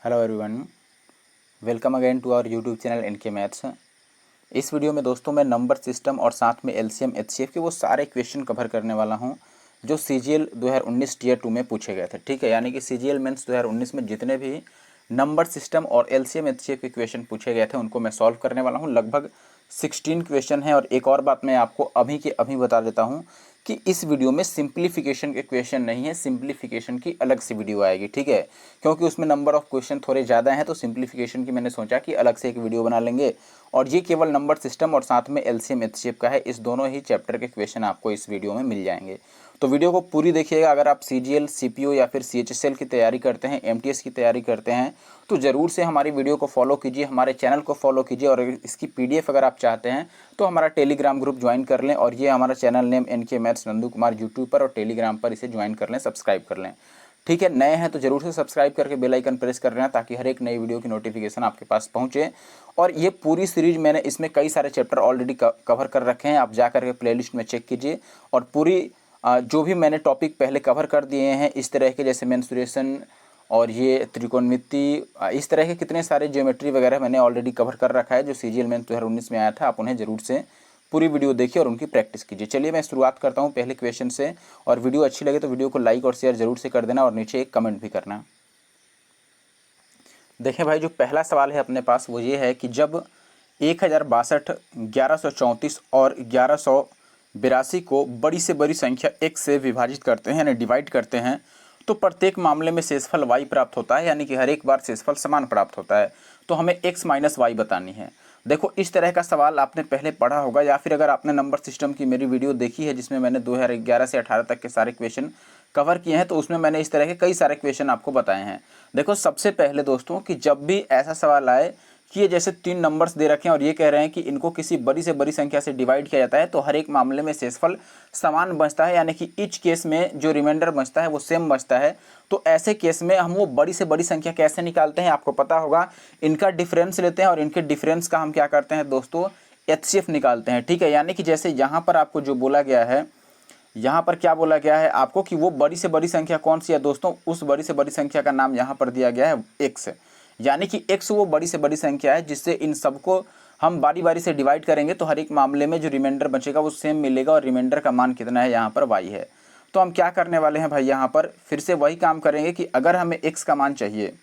Hello everyone, welcome again to our YouTube channel NK maths. इस video में दोस्तों मैं नंबर सिस्टम और साथ में एलसीएम एचसीएफ के वो सारे क्वेश्चन कवर करने वाला हूं जो सीजीएल 2019 टीयर 2 में पूछे गए थे। ठीक है, यानी कि सीजीएल मेंस 2019 में जितने भी नंबर सिस्टम और एलसीएम एचसीएफ के क्वेश्चन पूछे गए थे उनको मैं सॉल्व करने वाला हूँ। लगभग 16 क्वेश्चन है। और एक और बात मैं आपको अभी के अभी बता देता हूँ कि इस वीडियो में सिंप्लीफिकेशन के क्वेश्चन नहीं है, सिंप्लीफिकेशन की अलग से वीडियो आएगी। ठीक है, क्योंकि उसमें नंबर ऑफ क्वेश्चन थोड़े ज़्यादा हैं, तो सिंप्लीफिकेशन की मैंने सोचा कि अलग से एक वीडियो बना लेंगे। और ये केवल नंबर सिस्टम और साथ में एलसीएम एचसीएफ का है। इस दोनों ही चैप्टर के क्वेश्चन आपको इस वीडियो में मिल जाएंगे, तो वीडियो को पूरी देखिएगा। अगर आप सीजीएल सीपीओ या फिर सीएचएसएल की तैयारी करते हैं, एमटीएस की तैयारी करते हैं, तो ज़रूर से हमारी वीडियो को फॉलो कीजिए, हमारे चैनल को फॉलो कीजिए। और इसकी पीडीएफ अगर आप चाहते हैं तो हमारा टेलीग्राम ग्रुप ज्वाइन कर लें। और ये हमारा channel name NK maths Nandu Kumar YouTube पर और टेलीग्राम पर इसे ज्वाइन कर लें, सब्सक्राइब कर लें। ठीक है, नए हैं तो जरूर से सब्सक्राइब करके बेल आइकन प्रेस कर लेना ताकि हर एक नई वीडियो की नोटिफिकेशन आपके पास पहुंचे। और ये पूरी सीरीज मैंने इसमें कई सारे चैप्टर ऑलरेडी कवर कर रखे हैं, आप जा करके प्लेलिस्ट में चेक कीजिए। और पूरी जो भी मैंने टॉपिक पहले कवर कर दिए हैं इस तरह के, जैसे मेंस्ट्रुएशन और ये त्रिकोणमिति, इस तरह के कितने सारे ज्योमेट्री वगैरह मैंने ऑलरेडी कवर कर रखा है जो सीजीएल मेंस 2019 में आया था। आप उन्हें जरूर से पूरी वीडियो देखिए और उनकी प्रैक्टिस कीजिए। चलिए मैं शुरुआत करता हूँ पहले क्वेश्चन से। और वीडियो अच्छी लगे तो वीडियो को लाइक और शेयर जरूर से कर देना और नीचे एक कमेंट भी करना। देखें भाई, जो पहला सवाल है अपने पास वो ये है कि जब 1062, 1134 और 1182 को बड़ी से बड़ी संख्या x से विभाजित करते हैं यानी डिवाइड करते हैं, तो प्रत्येक मामले में शेषफल y प्राप्त होता है, यानी कि हर एक बार शेषफल समान प्राप्त होता है। तो हमें x माइनस वाई बतानी है। देखो, इस तरह का सवाल आपने पहले पढ़ा होगा, या फिर अगर आपने नंबर सिस्टम की मेरी वीडियो देखी है जिसमें मैंने 2011 से 18 तक के सारे क्वेश्चन कवर किए हैं, तो उसमें मैंने इस तरह के कई सारे क्वेश्चन आपको बताए हैं। देखो, सबसे पहले दोस्तों कि जब भी ऐसा सवाल आए कि ये जैसे 3 नंबर्स दे रखे हैं और ये कह रहे हैं कि इनको किसी बड़ी से बड़ी संख्या से डिवाइड किया जाता है, तो हर एक मामले में शेषफल समान बचता है, यानी कि ईच केस में जो रिमाइंडर बचता है वो सेम बचता है। तो ऐसे केस में हम वो बड़ी से बड़ी संख्या कैसे निकालते हैं आपको पता होगा। इनका डिफरेंस लेते हैं और इनके डिफरेंस का हम क्या करते हैं दोस्तों, एचसीएफ निकालते हैं। ठीक है, यानी कि जैसे यहाँ पर आपको जो बोला गया है, यहाँ पर क्या बोला गया है आपको कि वो बड़ी से बड़ी संख्या कौन सी है दोस्तों, उस बड़ी से बड़ी संख्या का नाम यहाँ पर दिया गया है x। यानी कि x वो बड़ी से बड़ी संख्या है जिससे इन सबको हम बारी बारी से डिवाइड करेंगे तो हर एक मामले में जो रिमाइंडर बचेगा वो सेम मिलेगा। और रिमाइंडर का मान कितना है, यहाँ पर y है। तो हम क्या करने वाले हैं भाई, यहाँ पर फिर से वही काम करेंगे कि अगर हमें x का मान चाहिए,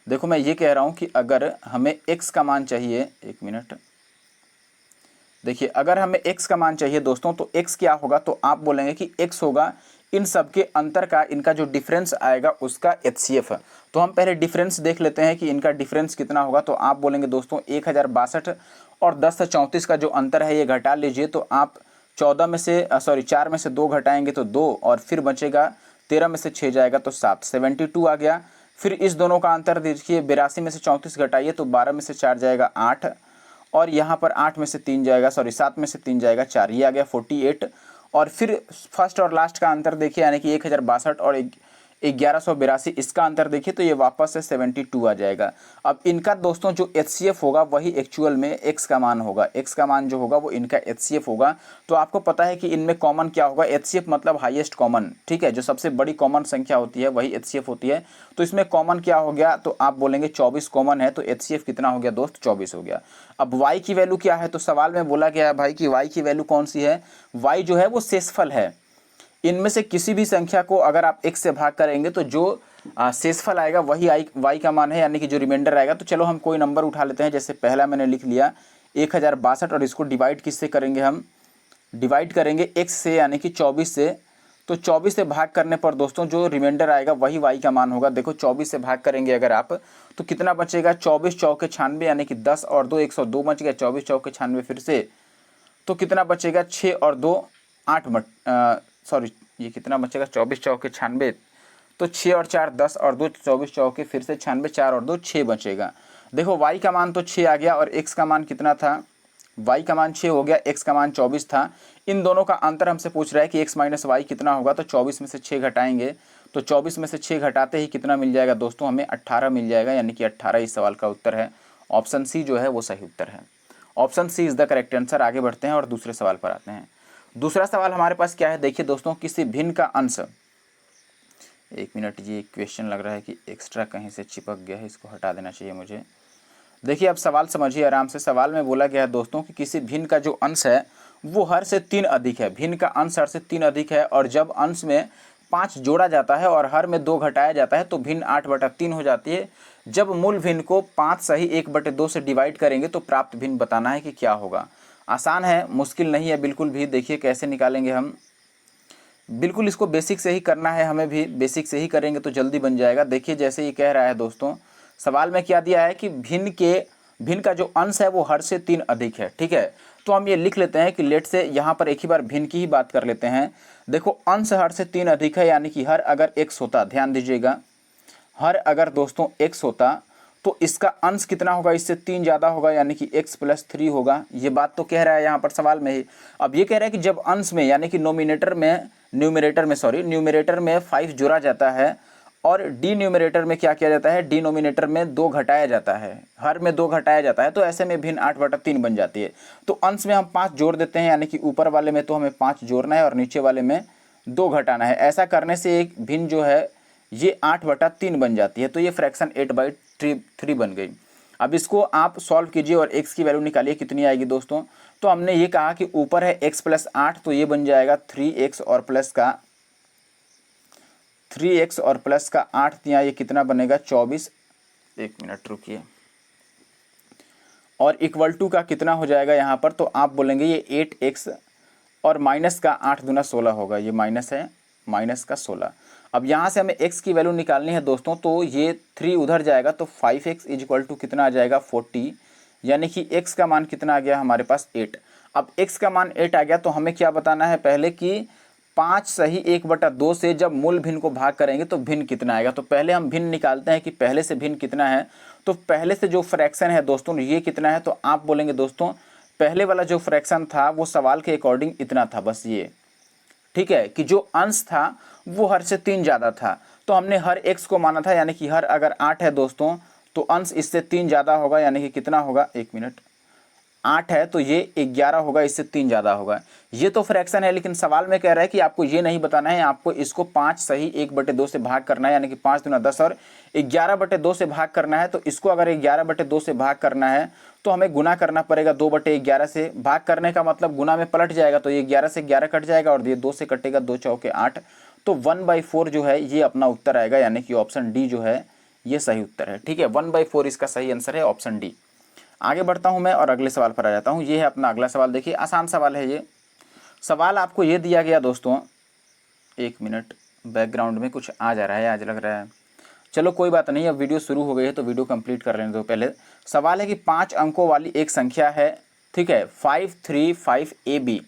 देखो मैं ये कह रहा हूँ कि अगर हमें x का मान चाहिए, एक मिनट, देखिए अगर हमें x का मान चाहिए दोस्तों तो x क्या होगा, तो आप बोलेंगे कि x होगा इन सब के अंतर का, इनका जो डिफरेंस आएगा उसका एचसीएफ। तो हम पहले डिफरेंस देख लेते हैं कि इनका डिफरेंस कितना होगा। तो आप बोलेंगे दोस्तों 1062 और 1034 का जो अंतर है ये घटा लीजिए। तो आप 4 में से 2 घटाएंगे तो 2, और फिर बचेगा 13 में से 6 जाएगा तो 7, 72 आ गया। फिर इस दोनों का अंतर देखिए, 82 में से 34 घटाइए तो 12 में से 4 जाएगा 8, और यहाँ पर 8 में से 3 जाएगा, 7 में से 3 जाएगा 4, ये आ गया 48। और फिर फर्स्ट और लास्ट का अंतर देखिए, यानी कि 1062 और 1182, इसका अंतर देखिए तो ये वापस से 72 आ जाएगा। अब इनका दोस्तों जो एचसीएफ होगा वही एक्चुअल में x का मान होगा, x का मान जो होगा वो इनका एचसीएफ होगा। तो आपको पता है कि इनमें कॉमन क्या होगा, एचसीएफ मतलब हाईएस्ट कॉमन। ठीक है, जो सबसे बड़ी कॉमन संख्या होती है वही एचसीएफ होती है। तो इसमें कॉमन क्या हो गया, तो आप बोलेंगे 24 कॉमन है, तो एचसीएफ कितना हो गया दोस्त, 24 हो गया। अब y की वैल्यू क्या है, तो सवाल में बोला गया है भाई कि y की वैल्यू कौन सी है, y जो है वो शेषफल है। इनमें से किसी भी संख्या को अगर आप x से भाग करेंगे तो जो शेषफल आएगा वही y का मान है, यानी कि जो रिमाइंडर आएगा। तो चलो हम कोई नंबर उठा लेते हैं, जैसे पहला मैंने लिख लिया 1062, और इसको डिवाइड किससे करेंगे, हम डिवाइड करेंगे x से यानी कि 24 से। तो 24 से भाग करने पर दोस्तों जो रिमाइंडर आएगा वही y का मान होगा। देखो 24 से भाग करेंगे अगर आप तो कितना बचेगा, 24 चौके 96, यानी कि 10 और 2 102 बच गया, 24 चौके 96 फिर से, तो कितना बचेगा 6 और 2 8 सॉरी ये कितना बचेगा, 24 चौके 96, तो 6 और 4 10 और 2 24 चौके फिर से 96, 4 और 2 6 बचेगा। देखो y का मान तो 6 आ गया और x का मान कितना था, y का मान 6 हो गया, x का मान 24 था। इन दोनों का अंतर हमसे पूछ रहा है कि x माइनस वाई कितना होगा। तो 24 में से 6 घटाएंगे तो 24 में से 6 घटाते ही कितना मिल जाएगा दोस्तों, हमें 18 मिल जाएगा, यानी कि 18 इस सवाल का उत्तर है। ऑप्शन सी जो है वो सही उत्तर है। Option C is the correct answer. आगे बढ़ते हैं और दूसरे सवाल पर आते हैं। दूसरा सवाल हमारे पास क्या है, देखिए दोस्तों, किसी भिन्न का अंश, एक मिनट, ये क्वेश्चन लग रहा है कि एक्स्ट्रा कहीं से चिपक गया है, इसको हटा देना चाहिए मुझे। देखिए अब सवाल समझिए आराम से। सवाल में बोला गया है दोस्तों कि किसी भिन्न का जो अंश है वो हर से 3 अधिक है। भिन्न का अंश हर से 3 अधिक है और जब अंश में 5 जोड़ा जाता है और हर में 2 घटाया जाता है तो भिन्न 8/3 हो जाती है। जब मूल भिन्न को 5 सही 1/2 से डिवाइड करेंगे तो प्राप्त भिन्न बताना है कि क्या होगा। आसान है, मुश्किल नहीं है बिल्कुल भी। देखिए कैसे निकालेंगे हम, बिल्कुल इसको बेसिक से ही करना है, हमें भी बेसिक से ही करेंगे तो जल्दी बन जाएगा। देखिए जैसे ये कह रहा है दोस्तों, सवाल में क्या दिया है कि भिन्न का जो अंश है वो हर से 3 अधिक है। ठीक है, तो हम ये लिख लेते हैं कि लेट से यहाँ पर एक ही बार भिन्न की ही बात कर लेते हैं। देखो अंश हर से 3 अधिक है, यानी कि हर अगर x होता, ध्यान दीजिएगा, हर अगर दोस्तों x होता तो इसका अंश कितना होगा, इससे 3 ज़्यादा होगा, यानी कि x + 3 होगा। ये बात तो कह रहा है यहाँ पर सवाल में ही। अब ये कह रहा है कि जब अंश में यानी कि न्यूमरेटर में 5 जोड़ा जाता है और डिन्यूमरेटर में क्या किया जाता है, डिनोमिनेटर में 2 घटाया जाता है, हर में 2 घटाया जाता है, तो ऐसे में भिन्न 8/3 बन जाती है। तो अंश में हम 5 जोड़ देते हैं, यानी कि ऊपर वाले में तो हमें 5 जोड़ना है और नीचे वाले में 2 घटाना है। ऐसा करने से एक भिन्न जो है ये 8/3 बन जाती है। तो ये फ्रैक्शन 8/3 बन गई। अब इसको आप सॉल्व कीजिए और x की वैल्यू निकालिए कितनी आएगी दोस्तों। तो हमने ये कहा कि ऊपर है x + 8, तो ये बन जाएगा 3x और प्लस का 8 दिया, ये कितना बनेगा 24। एक मिनट रुकिए, और इक्वल टू का कितना हो जाएगा यहाँ पर, तो आप बोलेंगे ये 8x और माइनस का 8 दूना 16 होगा, ये माइनस है, माइनस का 16। अब यहाँ से हमें x की वैल्यू निकालनी है दोस्तों, तो ये 3 उधर जाएगा तो 5x = कितना आ जाएगा 40, यानी कि x का मान कितना आ गया हमारे पास 8। अब x का मान 8 आ गया तो हमें क्या बताना है पहले कि 5 सही 1/2 से जब मूल भिन्न को भाग करेंगे तो भिन्न कितना आएगा। तो पहले हम भिन्न निकालते हैं कि पहले से भिन्न कितना है। तो पहले से जो फ्रैक्शन है दोस्तों ये कितना है, तो आप बोलेंगे दोस्तों पहले वाला जो फ्रैक्शन था वो सवाल के अकॉर्डिंग इतना था, बस ये। ठीक है, कि जो अंश था वो हर से 3 ज़्यादा था, तो हमने हर x को माना था, यानी कि हर अगर 8 है दोस्तों तो अंश इससे 3 ज़्यादा होगा, यानी कि कितना होगा, एक मिनट, 8 है तो ये 11 होगा, इससे 3 ज़्यादा होगा। ये तो फ्रैक्शन है, लेकिन सवाल में कह रहा है कि आपको ये नहीं बताना है, आपको इसको 5 सही 1/2 से भाग करना है, यानी कि 5 दूना 10 और 11/2 से भाग करना है। तो इसको अगर 11/2 से भाग करना है तो हमें गुना करना पड़ेगा 2/11 से। भाग करने का मतलब गुना में पलट जाएगा, तो ये 11 से 11 कट जाएगा और ये 2 से कटेगा, 2 चौके 8, तो 1/4 जो है ये अपना उत्तर आएगा, यानी कि ऑप्शन डी जो है ये सही उत्तर है। ठीक है, 1/4 इसका सही आंसर है, ऑप्शन डी। आगे बढ़ता हूं मैं और अगले सवाल पर आ जाता हूं। ये है अपना अगला सवाल। देखिए आसान सवाल है ये। सवाल आपको ये दिया गया दोस्तों, एक मिनट, बैकग्राउंड में कुछ आ जा रहा है आज लग रहा है, चलो कोई बात नहीं, अब वीडियो शुरू हो गई है तो वीडियो कंप्लीट कर लेने दो पहले। सवाल है कि 5 अंकों वाली एक संख्या है, ठीक है, 535AB।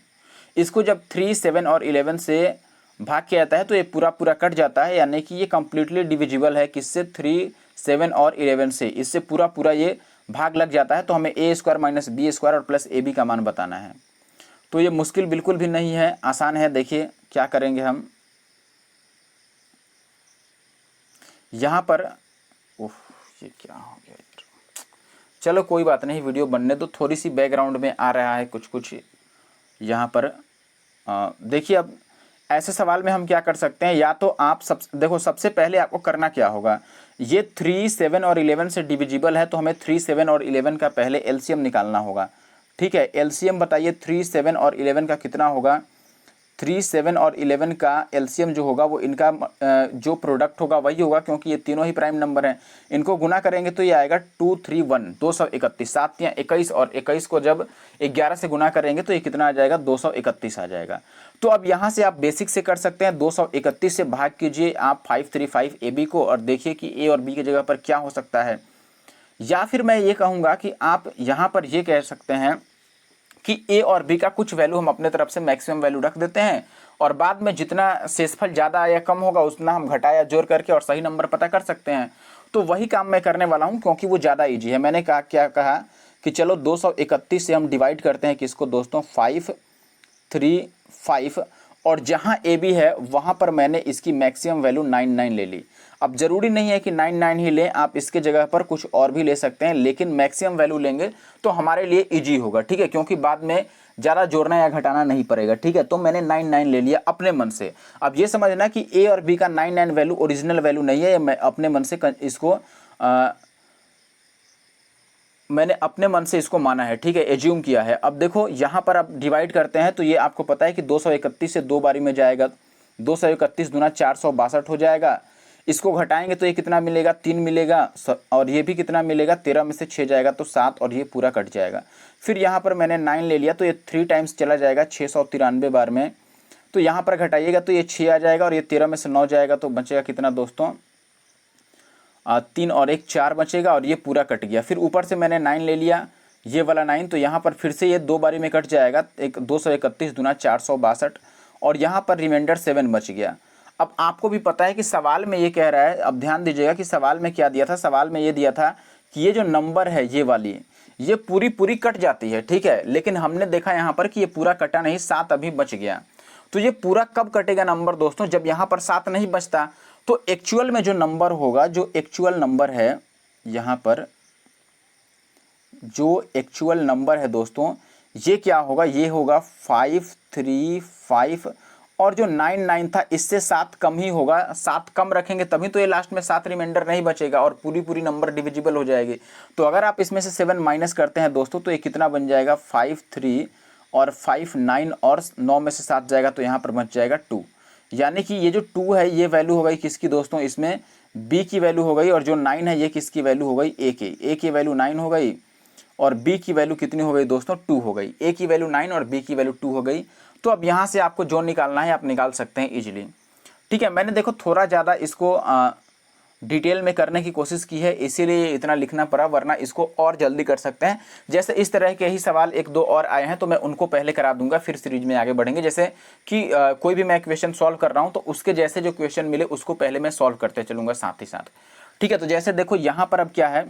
इसको जब 3, 7 और 11 से भाग किया जाता है तो ये पूरा पूरा कट जाता है, यानी कि ये कम्प्लीटली डिविजिबल है, किससे, 3, 7 और 11 से, इससे पूरा पूरा ये भाग लग जाता है। तो हमें a² - b² और प्लस AB का मान बताना है। तो ये मुश्किल बिल्कुल भी नहीं है, आसान है। देखिए क्या करेंगे हम यहाँ पर, ओह ये क्या हो गया यार, चलो कोई बात नहीं, वीडियो बनने दो। थोड़ी सी बैकग्राउंड में आ रहा है कुछ यहाँ पर। देखिए अब ऐसे सवाल में हम क्या कर सकते हैं, या तो आप देखो सबसे पहले आपको करना क्या होगा, ये 3, 7 और 11 से डिविजिबल है तो हमें 3, 7 और 11 का पहले एलसीएम निकालना होगा। ठीक है, एलसीएम बताइए 3, 7 और 11 का कितना होगा। 3, 7 और 11 का एलसीएम जो होगा वो इनका जो प्रोडक्ट होगा वही होगा, क्योंकि ये तीनों ही प्राइम नंबर हैं। इनको गुना करेंगे तो ये आएगा 231, 231, 7 या 21, और 21 को जब 11 से गुना करेंगे तो ये कितना आ जाएगा, 231 आ जाएगा। तो अब यहाँ से आप बेसिक से कर सकते हैं, 231 से भाग कीजिए आप 535AB को और देखिए कि ए और बी की जगह पर क्या हो सकता है। या फिर मैं ये कहूँगा कि आप यहाँ पर ये कह सकते हैं कि ए और बी का कुछ वैल्यू हम अपने तरफ से मैक्सिमम वैल्यू रख देते हैं और बाद में जितना शेषफल ज़्यादा या कम होगा उतना हम घटा या जोड़ करके और सही नंबर पता कर सकते हैं। तो वही काम मैं करने वाला हूँ, क्योंकि वो ज़्यादा ईजी है। मैंने क्या कहा कि चलो 231 से हम डिवाइड करते हैं किसको दोस्तों, 5, 3, 5, और जहाँ ए बी है वहाँ पर मैंने इसकी मैक्सिमम वैल्यू 99 ले ली। अब ज़रूरी नहीं है कि 99 ही लें, आप इसके जगह पर कुछ और भी ले सकते हैं, लेकिन मैक्सिमम वैल्यू लेंगे तो हमारे लिए इजी होगा। ठीक है, क्योंकि बाद में ज़्यादा जोड़ना या घटाना नहीं पड़ेगा, ठीक है। तो मैंने 99 ले लिया अपने मन से। अब ये समझना कि ए और बी का 99 वैल्यू ओरिजिनल वैल्यू नहीं है, मैं अपने मन से इसको मैंने अपने मन से इसको माना है, ठीक है, एज्यूम किया है। अब देखो यहाँ पर आप डिवाइड करते हैं तो ये आपको पता है कि 231 से 2 बारी में जाएगा, 231 दूना 462 हो जाएगा। इसको घटाएंगे तो ये कितना मिलेगा, 3 मिलेगा, और ये भी कितना मिलेगा, 13 में से 6 जाएगा तो 7, और ये पूरा कट जाएगा। फिर यहाँ पर मैंने 9 ले लिया तो ये 3 टाइम्स चला जाएगा 693 बार में, तो यहाँ पर घटाइएगा तो ये 6 आ जाएगा, और ये 13 में से 9 जाएगा तो बचेगा कितना दोस्तों, 3 और 1 4 बचेगा, और ये पूरा कट गया। फिर ऊपर से मैंने 9 ले लिया, ये वाला 9, तो यहाँ पर फिर से ये 2 बारी में कट जाएगा, 231 दूना 462, और यहाँ पर रिमाइंडर 7 बच गया। अब आपको भी पता है कि सवाल में ये कह रहा है, अब ध्यान दीजिएगा कि सवाल में क्या दिया था, सवाल में ये दिया था कि ये जो नंबर है ये वाली, ये पूरी कट जाती है, ठीक है। लेकिन हमने देखा यहाँ पर कि ये पूरा कटा नहीं, 7 अभी बच गया। तो ये पूरा कब कटेगा नंबर दोस्तों, जब यहाँ पर 7 नहीं बचता। तो एक्चुअल में जो नंबर होगा, जो एक्चुअल नंबर है यहाँ पर, जो एक्चुअल नंबर है दोस्तों, ये क्या होगा, ये होगा 535, और जो 99 था इससे 7 कम ही होगा, 7 कम रखेंगे तभी तो ये लास्ट में 7 रिमाइंडर नहीं बचेगा और पूरी नंबर डिविजिबल हो जाएगी। तो अगर आप इसमें से 7 माइनस करते हैं दोस्तों तो ये कितना बन जाएगा, 53 और 59, और 9 में से 7 जाएगा तो यहाँ पर बच जाएगा 2। यानी कि ये जो 2 है ये वैल्यू हो गई किसकी दोस्तों, इसमें b की वैल्यू हो गई, और जो 9 है ये किसकी वैल्यू हो गई, a की वैल्यू 9 हो गई, और b की वैल्यू कितनी हो गई दोस्तों, 2 हो गई। a की वैल्यू 9 और b की वैल्यू 2 हो गई। तो अब यहाँ से आपको जो निकालना है आप निकाल सकते हैं इजीली, ठीक है। मैंने देखो थोड़ा ज़्यादा इसको डिटेल में करने की कोशिश की है, इसीलिए इतना लिखना पड़ा, वरना इसको और जल्दी कर सकते हैं। जैसे इस तरह के ही सवाल 1-2 और आए हैं तो मैं उनको पहले करा दूंगा, फिर सीरीज में आगे बढ़ेंगे। जैसे कि कोई भी मैं क्वेश्चन सॉल्व कर रहा हूं तो उसके जैसे जो क्वेश्चन मिले उसको पहले मैं सॉल्व करते चलूंगा साथ ही साथ, ठीक है। तो जैसे देखो यहाँ पर अब क्या है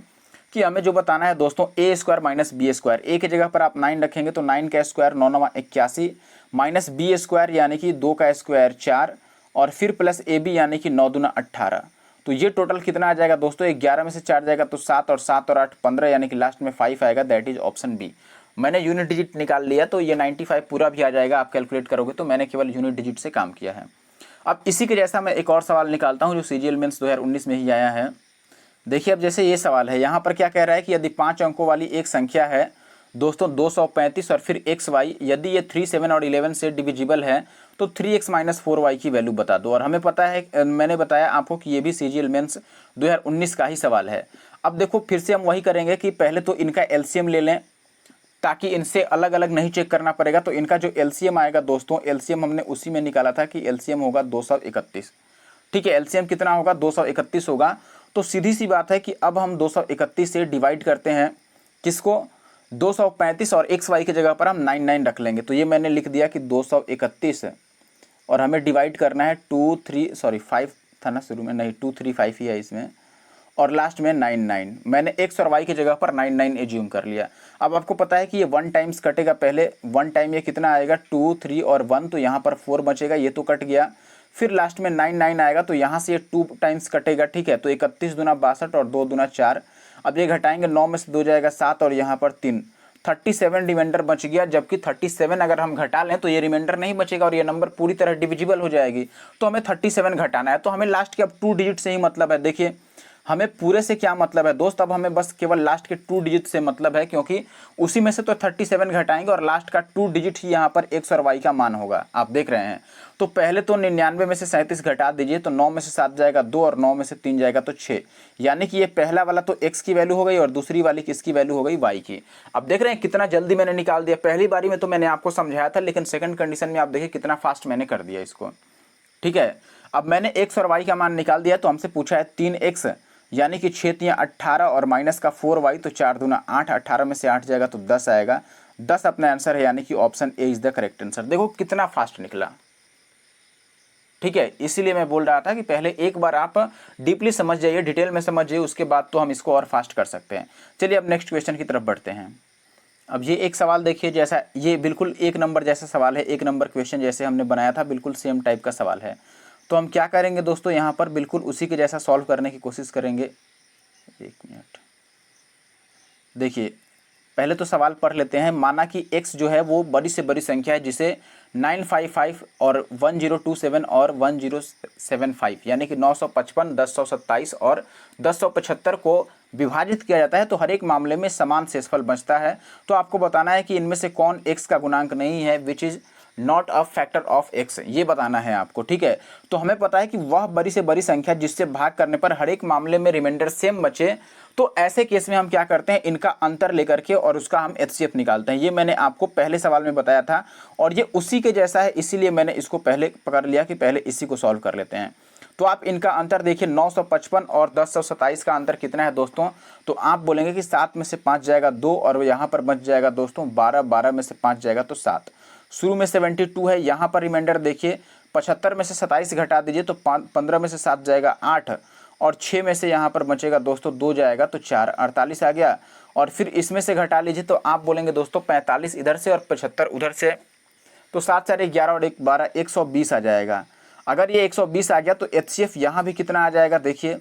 कि हमें जो बताना है दोस्तों, ए स्क्वायर माइनस बी स्क्वायर, ए की जगह पर आप 9 रखेंगे तो 9 का स्क्वायर 9 81, माइनस बी स्क्वायर यानी कि 2 का स्क्वायर 4, और फिर प्लस ए बी यानी कि 9 दूना 18। तो ये टोटल कितना आ जाएगा दोस्तों, 11 में से 4 जाएगा तो 7, और 7 और 8 15, यानी कि लास्ट में 5 आएगा, दैट इज ऑप्शन बी। मैंने यूनिट डिजिट निकाल लिया तो ये 95 पूरा भी आ जाएगा, आप कैलकुलेट करोगे तो मैंने केवल यूनिट डिजिट से काम किया है। अब इसी के जैसा मैं एक और सवाल निकालता हूँ जो सीजीएल मेंस 2019 में ही आया है। देखिए अब जैसे ये सवाल है, यहाँ पर क्या कह रहा है कि यदि 5 अंकों वाली एक संख्या है दोस्तों 235 और फिर एक्स वाई, यदि ये 3, 7 और 11 से डिविजिबल है तो 3x माइनस 4y की वैल्यू बता दो। और हमें पता है, मैंने बताया आपको कि ये भी सीजीएल मेंस 2019 का ही सवाल है। अब देखो फिर से हम वही करेंगे कि पहले तो इनका एलसीएम ले लें, ताकि इनसे अलग अलग नहीं चेक करना पड़ेगा। तो इनका जो एलसीएम आएगा दोस्तों, एलसीएम हमने उसी में निकाला था कि एलसीएम होगा 231, ठीक है। एलसीएम कितना होगा, 231 होगा। तो सीधी सी बात है कि अब हम 231 से डिवाइड करते हैं किसको, 235, और एक्स वाई की जगह पर हम 99 रख लेंगे। तो ये मैंने लिख दिया कि 231, और हमें डिवाइड करना है 5 था ना शुरू में, नहीं 235 ही है इसमें, और लास्ट में 99। मैंने एक्स और वाई की जगह पर 99 एज्यूम कर लिया। अब आपको पता है कि ये 1 टाइम्स कटेगा, पहले 1 टाइम ये कितना आएगा, 2, 3 और 1, तो यहाँ पर 4 बचेगा, ये तो कट गया। फिर लास्ट में 99 आएगा तो यहाँ से ये 2 टाइम्स कटेगा, ठीक है। तो 31 दूना 62 और 2 दूना 4। अब ये घटाएंगे, 9 में से 2 जाएगा 7, और यहाँ पर 3, 37 रिमाइंडर बच गया। जबकि 37 अगर हम घटा लें तो ये रिमाइंडर नहीं बचेगा और ये नंबर पूरी तरह डिविजिबल हो जाएगी। तो हमें 37 घटाना है, तो हमें लास्ट के अब 2 डिजिट से ही मतलब है। देखिए हमें पूरे से क्या मतलब है दोस्त, अब हमें बस केवल लास्ट के 2 डिजिट से मतलब है, क्योंकि उसी में से तो 37 घटाएंगे और लास्ट का 2 डिजिट ही यहाँ पर एक्स और वाई का मान होगा, आप देख रहे हैं। तो पहले तो 99 में से 37 घटा दीजिए, तो 9 में से 7 जाएगा 2, और 9 में से 3 जाएगा तो 6, यानी कि ये पहला वाला तो एक्स की वैल्यू हो गई और दूसरी वाली किसकी वैल्यू हो गई, वाई की। अब देख रहे हैं कितना जल्दी मैंने निकाल दिया। पहली बारी में तो मैंने आपको समझाया था, लेकिन सेकंड कंडीशन में आप देखिए कितना फास्ट मैंने कर दिया इसको, ठीक है। अब मैंने एक्स और वाई का मान निकाल दिया, तो हमसे पूछा है 3x यानी कि 6 3 18, और माइनस का 4y तो 4 दूना 8, 18 में से 8 जाएगा तो 10 आएगा, 10 अपना आंसर है, यानी कि option A is the correct answer. देखो कितना फास्ट निकला, ठीक है। इसीलिए मैं बोल रहा था कि पहले एक बार आप डीपली समझ जाइए, डिटेल में समझ जाइए, उसके बाद तो हम इसको और फास्ट कर सकते हैं। चलिए अब नेक्स्ट क्वेश्चन की तरफ बढ़ते हैं। अब ये एक सवाल देखिए, जैसा ये बिल्कुल 1 नंबर जैसा सवाल है, 1 नंबर क्वेश्चन जैसे हमने बनाया था, बिल्कुल सेम टाइप का सवाल है। तो हम क्या करेंगे दोस्तों, यहाँ पर बिल्कुल उसी के जैसा सॉल्व करने की कोशिश करेंगे। 1 मिनट, देखिए पहले तो सवाल पढ़ लेते हैं। माना कि x जो है वो बड़ी से बड़ी संख्या है जिसे 955 और 1027 और 1075 यानी कि 955, 1027 और 1075 को विभाजित किया जाता है तो हर एक मामले में समान शेषफल बचता है। तो आपको बताना है कि इनमें से कौन x का गुणांक नहीं है, which is not a factor of x, ये बताना है आपको, ठीक है। तो हमें पता है कि वह बड़ी से बड़ी संख्या जिससे भाग करने पर हर एक मामले में रिमाइंडर सेम बचे, तो ऐसे केस में हम क्या करते हैं, इनका अंतर लेकर के और उसका हम HCF निकालते हैं। ये मैंने आपको पहले सवाल में बताया था और ये उसी के जैसा है, इसीलिए मैंने इसको पहले पकड़ लिया कि पहले इसी को सॉल्व कर लेते हैं। तो आप इनका अंतर देखिए, 955 और 1027 का अंतर कितना है दोस्तों, तो आप बोलेंगे कि 7 में से 5 जाएगा 2 और यहाँ पर बच जाएगा दोस्तों 12, 12 में से 5 जाएगा तो 7। शुरू में 72 है, यहाँ पर रिमाइंडर देखिए 75 में से 27 घटा दीजिए तो 15 में से 7 जाएगा 8 और 6 में से यहाँ पर बचेगा दोस्तों 2 जाएगा तो 4, 48 आ गया। और फिर इसमें से घटा लीजिए तो आप बोलेंगे दोस्तों 45 इधर से और 75 उधर से, तो 7 4 11 और 1 12, 120 आ जाएगा। अगर ये 120 आ गया तो HCF यहाँ भी कितना आ जाएगा, देखिए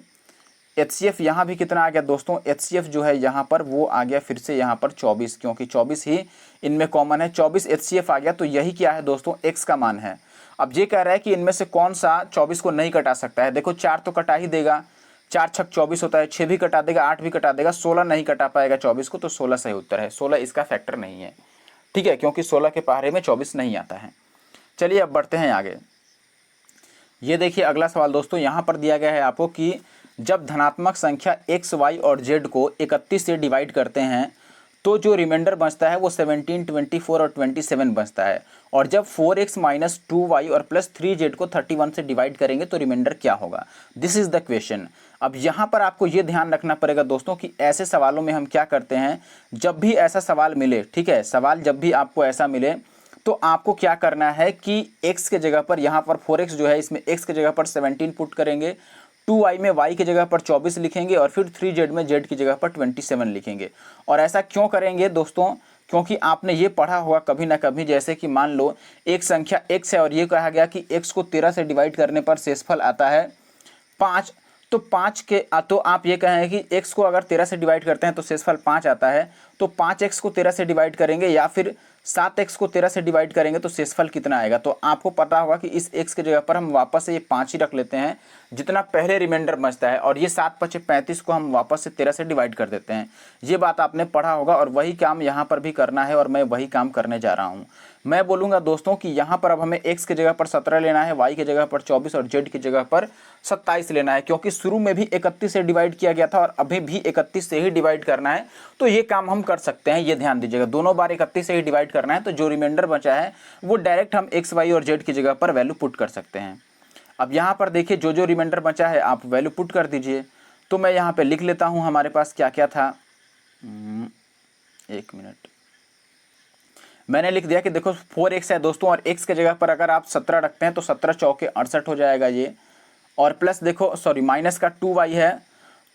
HCF यहाँ भी कितना आ गया दोस्तों, HCF जो है यहाँ पर वो आ गया फिर से यहाँ पर 24, क्योंकि 24 ही इनमें कॉमन है, 24 HCF आ गया। तो यही क्या है दोस्तों, x का मान है। अब ये कह रहा है कि इनमें से कौन सा 24 को नहीं कटा सकता है। देखो 4 तो कटा ही देगा, 4 छक 24 होता है, 6 भी कटा देगा, 8 भी कटा देगा, 16 नहीं कटा पाएगा 24 को, तो 16 सही उत्तर है। 16 इसका फैक्टर नहीं है, ठीक है, क्योंकि 16 के पहाड़े में 24 नहीं आता है। चलिए अब बढ़ते हैं आगे। ये देखिए अगला सवाल दोस्तों, यहाँ पर दिया गया है आपको कि जब धनात्मक संख्या x, y और z को 31 से डिवाइड करते हैं तो जो रिमाइंडर बचता है वो 17, 24 और 27 बचता है, और जब 4x माइनस 2y और प्लस 3z को 31 से डिवाइड करेंगे तो रिमाइंडर क्या होगा। This is the question. अब यहाँ पर आपको ये ध्यान रखना पड़ेगा दोस्तों कि ऐसे सवालों में हम क्या करते हैं, जब भी ऐसा सवाल मिले, ठीक है, सवाल जब भी आपको ऐसा मिले तो आपको क्या करना है कि x के जगह पर यहाँ पर 4x जो है इसमें x के जगह पर 17 पुट करेंगे, 2y में y की जगह पर 24 लिखेंगे और फिर 3z में z की जगह पर 27 लिखेंगे। और ऐसा क्यों करेंगे दोस्तों, क्योंकि आपने ये पढ़ा होगा कभी ना कभी, जैसे कि मान लो एक संख्या x है और ये कहा गया कि x को 13 से डिवाइड करने पर शेषफल आता है 5, तो 5 के तो आप ये कहें कि x को अगर 13 से डिवाइड करते हैं तो शेषफल 5 आता है, तो 5x को 13 से डिवाइड करेंगे या फिर 7x को 13 से डिवाइड करेंगे तो शेषफल कितना आएगा। तो आपको पता होगा कि इस x के जगह पर हम वापस से ये 5 ही रख लेते हैं जितना पहले रिमाइंडर बचता है, और ये 7 5 35 को हम वापस से 13 से डिवाइड कर देते हैं। ये बात आपने पढ़ा होगा और वही काम यहाँ पर भी करना है और मैं वही काम करने जा रहा हूँ। मैं बोलूँगा दोस्तों कि यहाँ पर अब हमें x के जगह पर 17 लेना है, y के जगह पर 24 और z की जगह पर 27 लेना है, क्योंकि शुरू में भी 31 से डिवाइड किया गया था और अभी भी 31 से ही डिवाइड करना है। तो ये काम हम कर सकते हैं, ये ध्यान दीजिएगा, दोनों बार 31 से ही डिवाइड करना है, तो जो रिमाइंडर बचा है वो डायरेक्ट हम x, y और z की जगह पर वैल्यू पुट कर सकते हैं। अब यहाँ पर देखिए जो जो रिमाइंडर बचा है आप वैल्यू पुट कर दीजिए। तो मैं यहाँ पे लिख लेता हूँ हमारे पास क्या क्या था, एक मिनट, मैंने लिख दिया कि देखो 4x है दोस्तों और x के जगह पर अगर आप 17 रखते हैं तो 17 चौके 68 हो जाएगा ये, और प्लस देखो सॉरी माइनस का 2y है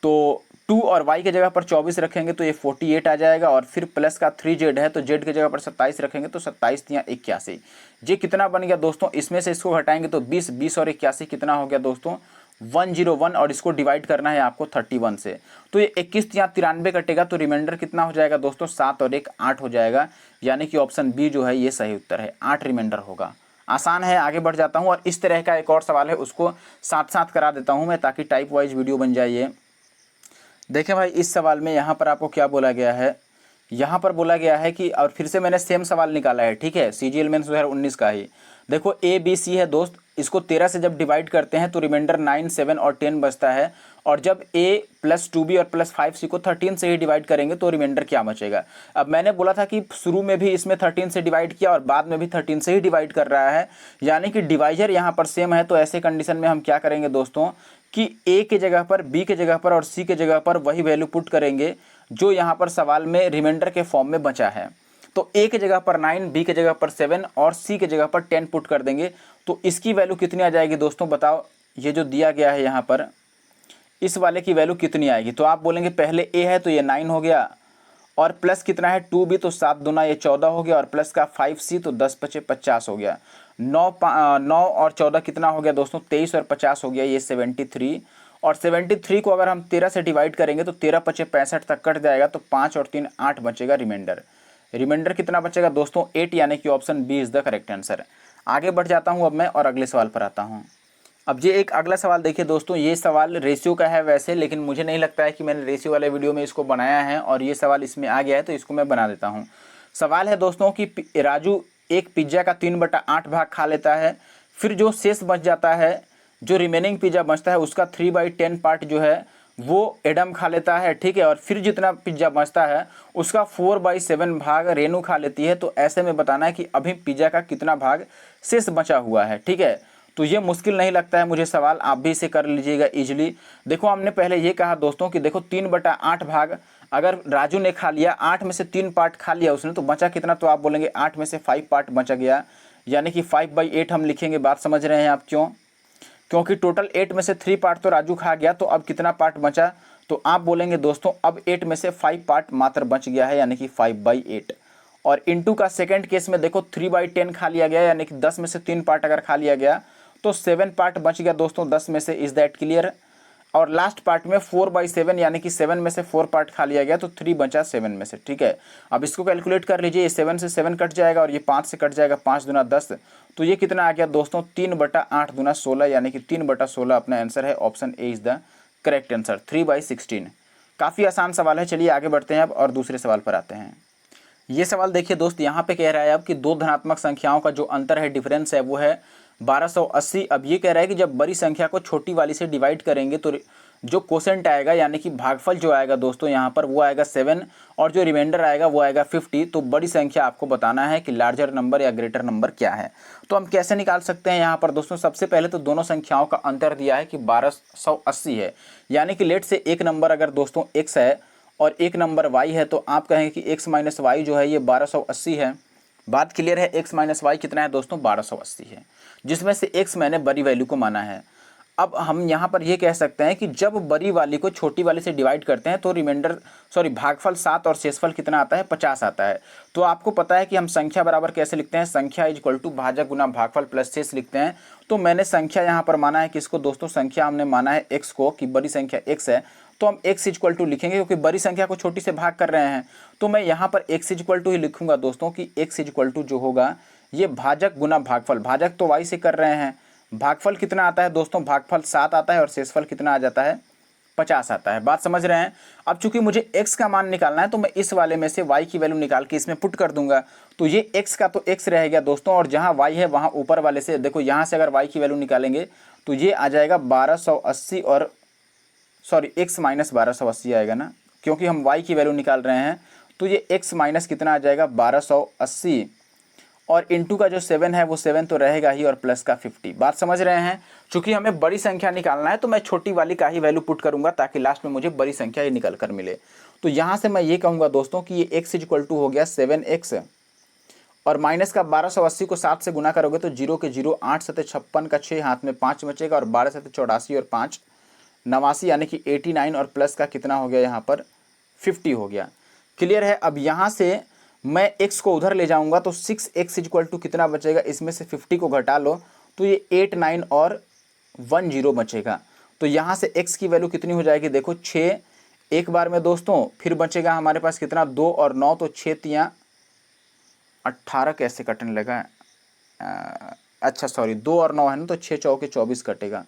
तो 2 और y के जगह पर 24 रखेंगे तो ये 48 आ जाएगा, और फिर प्लस का 3z है तो z की जगह पर 27 रखेंगे तो 27 या 81। ये कितना बन गया दोस्तों, इसमें से इसको घटाएंगे तो 20, 20 और 81 कितना हो गया दोस्तों 101, और इसको डिवाइड करना है आपको 31 से, तो ये 21 या 93 कटेगा तो रिमाइंडर कितना हो जाएगा दोस्तों 7 और 1 8 हो जाएगा, यानी कि ऑप्शन बी जो है ये सही उत्तर है, 8 रिमाइंडर होगा। आसान है, आगे बढ़ जाता हूँ और इस तरह का एक और सवाल है उसको साथ साथ करा देता हूँ मैं ताकि टाइप वाइज वीडियो बन जाए। ये देखें भाई, इस सवाल में यहाँ पर आपको क्या बोला गया है, यहाँ पर बोला गया है कि, और फिर से मैंने सेम सवाल निकाला है, ठीक है, CGL मेंस 2019 का ही। देखो ABC है दोस्त, इसको 13 से जब डिवाइड करते हैं तो रिमाइंडर 9, 7 और 10 बचता है, और जब A प्लस 2B और प्लस 5C को 13 से ही डिवाइड करेंगे तो रिमाइंडर क्या बचेगा। अब मैंने बोला था कि शुरू में भी इसमें 13 से डिवाइड किया और बाद में भी 13 से ही डिवाइड कर रहा है, यानी कि डिवाइजर यहाँ पर सेम है। तो ऐसे कंडीशन में हम क्या करेंगे दोस्तों कि A के जगह पर, B के जगह पर और C के जगह पर वही वैल्यू पुट करेंगे जो यहाँ पर सवाल में रिमाइंडर के फॉर्म में बचा है। तो A के जगह पर 9, B के जगह पर 7 और C के जगह पर 10 पुट कर देंगे, तो इसकी वैल्यू कितनी आ जाएगी दोस्तों बताओ, ये जो दिया गया है यहाँ पर इस वाले की वैल्यू कितनी आएगी। तो आप बोलेंगे पहले A है तो ये 9 हो गया, और प्लस कितना है 2B तो 7 दूना ये 14 हो गया, और प्लस का 5C तो 10 पचे 50 हो गया, 9 और 14 कितना हो गया दोस्तों 23 और 50 हो गया ये 73, और 73 को अगर हम 13 से डिवाइड करेंगे तो 13 पचे 65 तक कट जाएगा, तो 5 और 3 8 बचेगा रिमाइंडर कितना बचेगा दोस्तों 8, यानी कि option B is the correct answer. आगे बढ़ जाता हूं अब मैं और अगले सवाल पर आता हूं। अब ये एक अगला सवाल देखिए दोस्तों, ये सवाल रेशियो का है वैसे, लेकिन मुझे नहीं लगता है कि मैंने रेशियो वाले वीडियो में इसको बनाया है और ये सवाल इसमें आ गया है, तो इसको मैं बना देता हूँ। सवाल है दोस्तों कि राजू एक पिज्ज़ा का 3/8 भाग खा लेता है, फिर जो शेष बच जाता है, जो रिमेनिंग पिज्ज़ा बचता है उसका 3/10 पार्ट जो है वो एडम खा लेता है, ठीक है। और फिर जितना पिज्ज़ा बचता है उसका 4/7 भाग रेनू खा लेती है। तो ऐसे में बताना है कि अभी पिज्ज़ा का कितना भाग शेष बचा हुआ है, ठीक है। तो ये मुश्किल नहीं लगता है मुझे सवाल, आप भी इसे कर लीजिएगा इजीली। देखो हमने पहले ये कहा दोस्तों कि देखो 3/8 भाग अगर राजू ने खा लिया, 8 में से 3 पार्ट खा लिया उसने, तो बचा कितना, तो आप बोलेंगे 8 में से 5 पार्ट बचा गया, यानी कि 5/8 हम लिखेंगे। बात समझ रहे हैं आप क्यों? क्योंकि टोटल 8 में से 3 पार्ट तो राजू खा गया, तो अब कितना पार्ट बचा, तो आप बोलेंगे दोस्तों अब 8 में से 5 पार्ट मात्र बच गया है, यानी कि 5/8। और इनटू का सेकंड केस में देखो 3/10 खा लिया गया, यानी कि 10 में से 3 पार्ट अगर खा लिया गया तो 7 पार्ट बच गया दोस्तों 10 में से, इज दैट क्लियर। और लास्ट पार्ट में 4/7 यानी कि 7 में से 4 पार्ट खा लिया गया, तो 3 बचा 7 में से, ठीक है। अब इसको कैलकुलेट कर लीजिए, 7 से 7 कट जाएगा और ये 5 से कट जाएगा, 5 दूना 10, तो ये कितना आ गया दोस्तों 3/8 दूना 16, यानी कि 3/16 अपना आंसर है, option A is the correct answer, 3/16। काफ़ी आसान सवाल है, चलिए आगे बढ़ते हैं अब और दूसरे सवाल पर आते हैं। ये सवाल देखिए दोस्त, यहाँ पे कह रहा है अब कि दो धनात्मक संख्याओं का जो अंतर है, डिफरेंस है, वो है 1280। अब ये कह रहा है कि जब बड़ी संख्या को छोटी वाली से डिवाइड करेंगे तो जो कोसेंट आएगा, यानी कि भागफल जो आएगा दोस्तों यहाँ पर, वो आएगा 7 और जो रिमाइंडर आएगा वो आएगा 50। तो बड़ी संख्या आपको बताना है कि लार्जर नंबर या ग्रेटर नंबर क्या है। तो हम कैसे निकाल सकते हैं यहाँ पर दोस्तों, सबसे पहले तो दोनों संख्याओं का अंतर दिया है कि 1280 है, यानी कि लेट से एक नंबर अगर दोस्तों x है और एक नंबर y है, तो आप कहेंगे कि x माइनस वाई जो है ये 1280 है। बात क्लियर है, x माइनस वाई कितना है दोस्तों 1280 है, जिसमें से x मैंने बड़ी वैल्यू को माना है। अब हम यहाँ पर ये कह सकते हैं कि जब बड़ी वाली को छोटी वाली से डिवाइड करते हैं तो भागफल 7 और शेषफल कितना आता है 50 आता है। तो आपको पता है कि हम संख्या बराबर कैसे लिखते हैं, संख्या इज इक्वल टू भाजक गुना भागफल प्लस शेष लिखते हैं। तो मैंने संख्या यहाँ पर माना है किसको दोस्तों, संख्या हमने माना है x को, कि बड़ी संख्या x है, तो हम x इज इक्वल टू लिखेंगे क्योंकि बड़ी संख्या को छोटी से भाग कर रहे हैं। तो मैं यहाँ पर x इज इक्वल टू ही लिखूंगा दोस्तों कि x इज इक्वल टू जो होगा ये भाजक गुना भागफल, भाजक तो y से कर रहे हैं, भागफल कितना आता है दोस्तों, भागफल 7 आता है और शेषफल कितना आ जाता है 50 आता है। बात समझ रहे हैं। अब चूंकि मुझे x का मान निकालना है तो मैं इस वाले में से y की वैल्यू निकाल के इसमें पुट कर दूंगा, तो ये x का तो x रह गया दोस्तों, और जहां y है वहां ऊपर वाले से देखो, यहां से अगर y की वैल्यू निकालेंगे तो ये आ जाएगा 1280 और x माइनस 1280 आएगा ना, क्योंकि हम y की वैल्यू निकाल रहे हैं। तो ये x माइनस कितना आ जाएगा 1280, और इनटू का जो 7 है वो 7 तो रहेगा ही, और प्लस का 50। बात समझ रहे हैं। चूंकि हमें बड़ी संख्या निकालना है तो मैं छोटी वाली का ही वैल्यू पुट करूंगा ताकि लास्ट में मुझे बड़ी संख्या ही निकल कर मिले। तो यहाँ से मैं ये कहूँगा दोस्तों कि ये x इज इक्वल टू हो गया 7x, और माइनस का 1280 को 7 से गुना करोगे तो 0 के 0, 8 सते 56 का 6, हाथ में 5 बचेगा, और 12 सते 84 और 5 89, यानी कि 89, और प्लस का कितना हो गया यहाँ पर 50 हो गया। क्लियर है। अब यहाँ से मैं x को उधर ले जाऊंगा तो 6x इज इक्वल टू कितना बचेगा, इसमें से 50 को घटा लो तो ये 8, 9 और 1 0 बचेगा। तो यहाँ से x की वैल्यू कितनी हो जाएगी, देखो 6 एक बार में दोस्तों, फिर बचेगा हमारे पास कितना 2 और 9, तो 6 3 18 कैसे कटने लगा, अच्छा सॉरी 2 और 9 है ना, तो 6 चौके 24 कटेगा,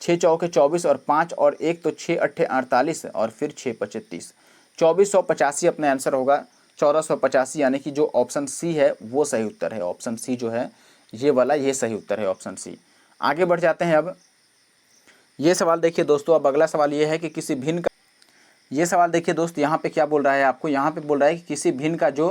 6 चौके 24 और 5 और 1, तो 6 8 48 और फिर 6 5 30, 2485 अपना आंसर होगा, 1485, यानी कि जो ऑप्शन सी है वो सही उत्तर है। ऑप्शन सी जो है ये वाला, ये सही उत्तर है ऑप्शन सी। आगे बढ़ जाते हैं। अब ये सवाल देखिए दोस्तों, अब अगला सवाल ये है कि किसी भिन्न का, ये सवाल देखिए दोस्त यहाँ पे क्या बोल रहा है आपको, यहाँ पे बोल रहा है कि किसी भिन्न का जो